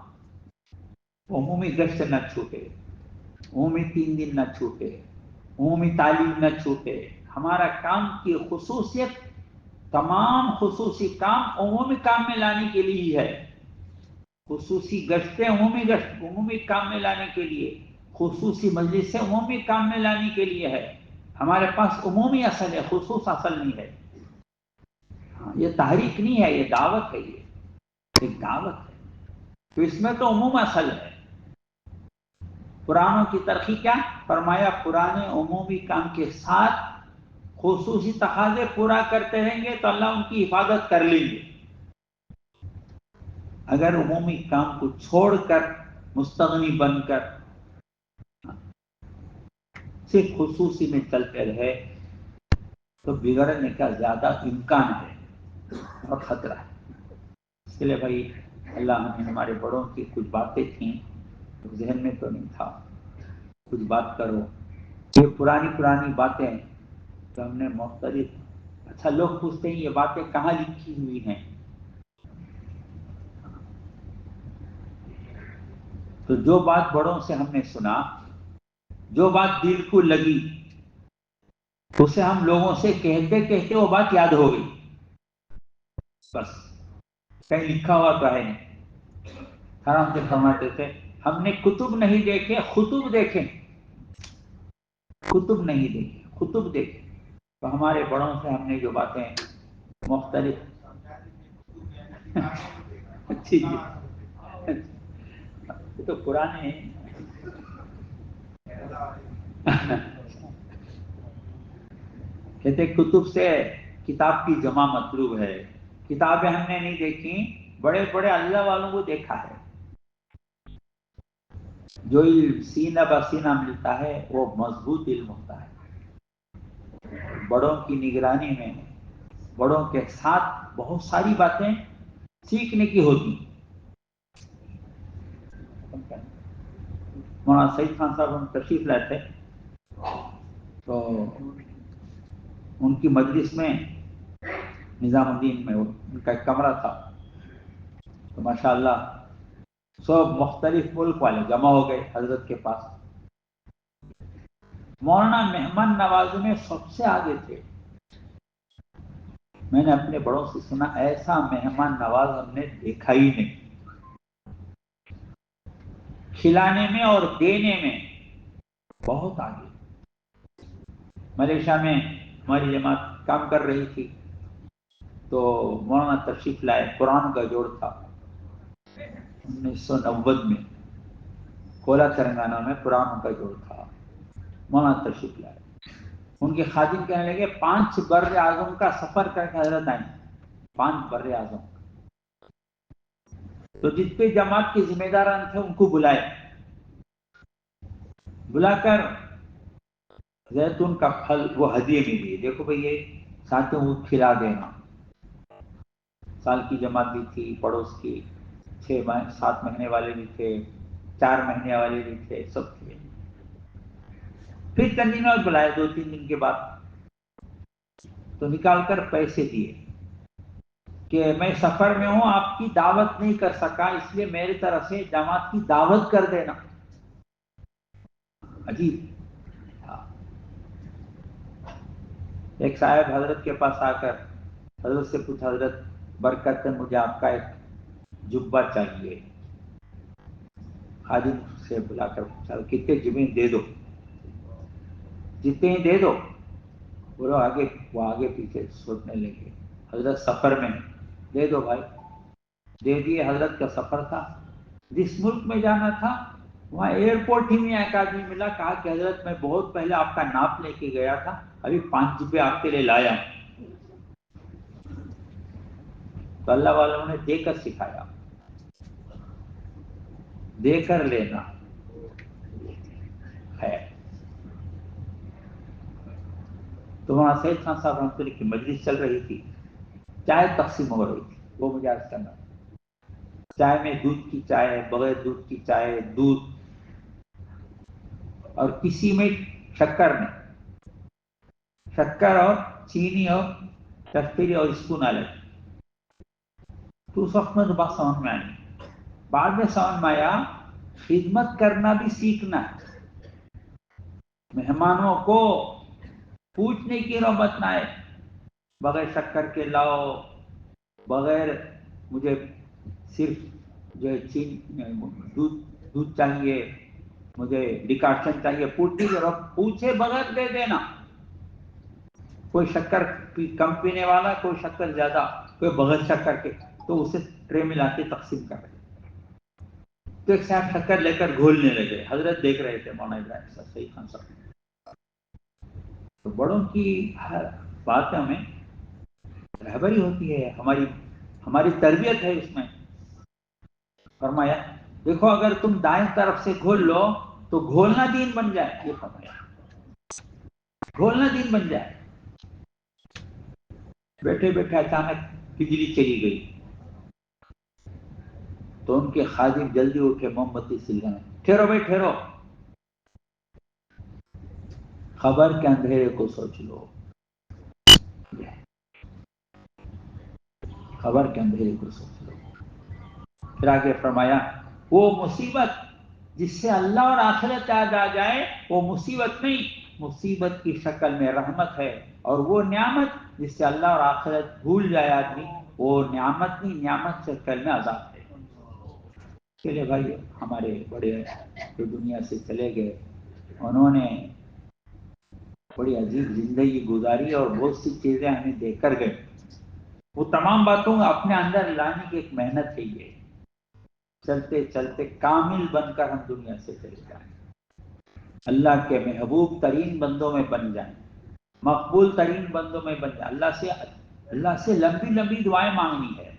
عمومی گشت نہ چھوٹے، عمومی 3 دن نہ چھوٹے، عمومی تعلیم نہ چھوٹے. ہمارا کام کی خصوصیت تمام خصوصی کام عمومی کام میں لانے کے لیے ہی ہے. خصوصی گشتیں عمومی کام میں لانے کے لیے، خصوصی مجلس سے عمومی کام میں لانے کے لیے ہے. ہمارے پاس عمومی اصل ہے، خصوص اصل نہیں ہے. یہ تحریک نہیں ہے، یہ دعوت ہے، یہ ایک دعوت ہے. تو اس میں تو عموم اصل ہے. پرانوں کی ترقی کیا فرمایا، پرانے عمومی کام کے ساتھ خصوصی تقاضے پورا کرتے رہیں گے تو اللہ ان کی حفاظت کر لیں گے. اگر عمومی کام کو چھوڑ کر مستغنی بن کر صرف خصوصی میں چلتے رہے تو بگڑنے کا زیادہ امکان ہے اور خطرہ ہے. اس کے لیے بھائی اللہ نے ہمارے بڑوں کی کچھ باتیں تھیں تو ذہن میں تو نہیں تھا، کچھ بات کرو. یہ پرانی باتیں تو ہم نے مختلف، اچھا لوگ پوچھتے ہیں یہ باتیں کہاں لکھی ہوئی ہیں، تو جو بات بڑوں سے ہم نے سنا، جو بات دل کو لگی، اسے ہم لوگوں سے کہتے کہتے وہ بات یاد ہو گئی. بس کہیں لکھا ہوا تو ہے نہیں. حرام سے فرماتے تھے ہم نے کتب نہیں دیکھے، خطب دیکھے. کتب نہیں دیکھے، خطب دیکھے. تو ہمارے بڑوں سے ہم نے جو باتیں مختلف اچھی تو پرانے کہتے کتب سے کتاب کی جمع مطلوب ہے. کتابیں ہم نے نہیں دیکھی، بڑے بڑے اللہ والوں کو دیکھا ہے. جو علم سینہ بسینہ ملتا ہے وہ مضبوط علم ہوتا ہے. بڑوں کی نگرانی میں، بڑوں کے ساتھ بہت ساری باتیں سیکھنے کی ہوتی. مولانا سعید خان صاحب ہم تشریف لائے تھے، تو ان کی مجلس میں نظام الدین میں ان کا ایک کمرہ تھا، تو ماشاءاللہ سب مختلف ملک والے جمع ہو گئے حضرت کے پاس۔ مولانا مہمان نوازی میں سب سے آگے تھے۔ میں نے اپنے بڑوں سے سنا ایسا مہمان نواز ہم نے دیکھا ہی نہیں، کھلانے میں اور دینے میں بہت آگے۔ ملیشیا میں ہماری جماعت کام کر رہی تھی، تو مولانا تشریف لائے، قرآن کا جوڑ تھا 1990 میں، کولا تلنگانہ میں قرآن کا جوڑ تھا، مولانا تشریف لائے۔ ان کے خادم کہنے لگے 5 بر اعظم کا سفر کر کے حضرت آئیں، 5 بر اعظم۔ تو جتنے جماعت کے ذمہ داران تھے ان کو بلائے، بلا کر زیتون کا پھل وہ ہدیے میں دیے، دیکھو بھئی یہ ساتھوں کو کھلا دینا۔ سال کی جماعت بھی تھی، پڑوس کی 7 مہینے والے بھی تھے، 4 مہینے والے بھی تھے، سب تھے۔ پھر چند دنوں بلائے، 2-3 دن کے بعد، تو نکال کر پیسے دیے کہ میں سفر میں ہوں، آپ کی دعوت نہیں کر سکا، اس لیے میری طرف سے جماعت کی دعوت کر دینا۔ عجیب۔ ایک صاحب حضرت کے پاس آ کر حضرت سے پوچھا، حضرت برکت ہے، مجھے آپ کا ایک جبہ چاہیے۔ خادم سے بلا کر پوچھا کتنے جبیں دے دو، جتنے ہی دے دو۔ وہ آگے پیچھے سوچنے لگے، حضرت سفر میں، دے دو بھائی، دے دیے۔ حضرت کا سفر تھا، جس ملک میں جانا تھا وہاں ایئرپورٹ ہی میں ایک آدمی ملا، کہا کہ حضرت میں بہت پہلے آپ کا ناپ لے کے گیا تھا، ابھی 5 جبے آپ کے لیے لایا ہوں۔ تو اللہ والوں نے دے کر سکھایا، دے کر لینا ہے۔ تو وہاں سید خان صاحب رحمۃ اللہ کی مجلس چل رہی تھی، چائے تقسیم ہو رہی تھی، وہ مجھے عرض کرنا، چائے میں دودھ کی چائے، بغیر دودھ کی چائے، دودھ، اور کسی میں شکر نہیں، شکر اور چینی اور کستوری اور اسپون الگ۔ تو اس وقت میں تو بات سمجھ میں آئی، بعد میں سمجھ میں آیا خدمت کرنا بھی سیکھنا ہے۔ مہمانوں کو پوچھنے کی نوبت نہ آئے، بغیر شکر کے لاؤ، بغیر مجھے صرف جو ہے دودھ چاہیے، مجھے ڈیکارشن چاہیے، پوچھنے کی ضرورت، پوچھے بغیر دے دینا۔ کوئی شکر کم پینے والا، کوئی شکر زیادہ، کوئی بغیر شکر کے، تو اسے ٹرے میں لا کے تقسیم کر رہے۔ تو ایک صاحب شکر لے کر گھولنے لگے، حضرت دیکھ رہے تھے، مولانا ابراہیم صاحب، سعید خان صاحب۔ تو بڑوں کی ہر بات میں رہبری ہوتی ہے، ہماری تربیت ہے اس میں۔ فرمایا دیکھو اگر تم دائیں طرف سے گھول لو تو گھولنا دین بن جائے، یہ فرمایا، گھولنا دین بن جائے۔ بیٹھے بیٹھے اچانک بجلی چلی گئی، تو ان کے خادم جلدی اٹھے، موم بتی سلگانے، ٹھہرو بھائی ٹھہرو، خبر کے اندھیرے کو سوچ لو، خبر کے اندھیرے کو سوچ لو۔ پھر آگے فرمایا وہ مصیبت جس سے اللہ اور آخرت یاد آ جائے وہ مصیبت نہیں، مصیبت کی شکل میں رحمت ہے، اور وہ نعمت جس سے اللہ اور آخرت بھول جائے آدمی، وہ نعمت نہیں، نعمت شکل میں عذاب ہے۔ چلے بھائی، ہمارے بڑے جو دنیا سے چلے گئے، انہوں نے بڑی عجیب زندگی گزاری اور بہت سی چیزیں ہمیں دے کر گئے، وہ تمام باتوں اپنے اندر لانے کی ایک محنت ہے، یہ چلتے چلتے کامل بن کر ہم دنیا سے چلے جائیں، اللہ کے محبوب ترین بندوں میں بن جائیں، مقبول ترین بندوں میں بن جائیں۔ اللہ سے لمبی لمبی دعائیں مانگنی ہے،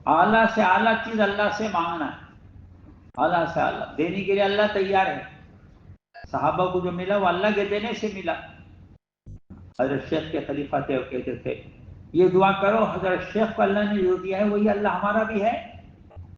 اعلیٰ سے اعلیٰ چیز اللہ سے مانگنا ہے، اعلیٰ سے اعلیٰ دینے کے لیے اللہ تیار ہے۔ صحابہ کو جو ملا وہ اللہ کے دینے سے ملا۔ حضرت شیخ کے خلیفہ تھے، وہ کہتے تھے یہ دعا کرو، حضرت شیخ کو اللہ نے جو دیا ہے وہی اللہ ہمارا بھی ہے،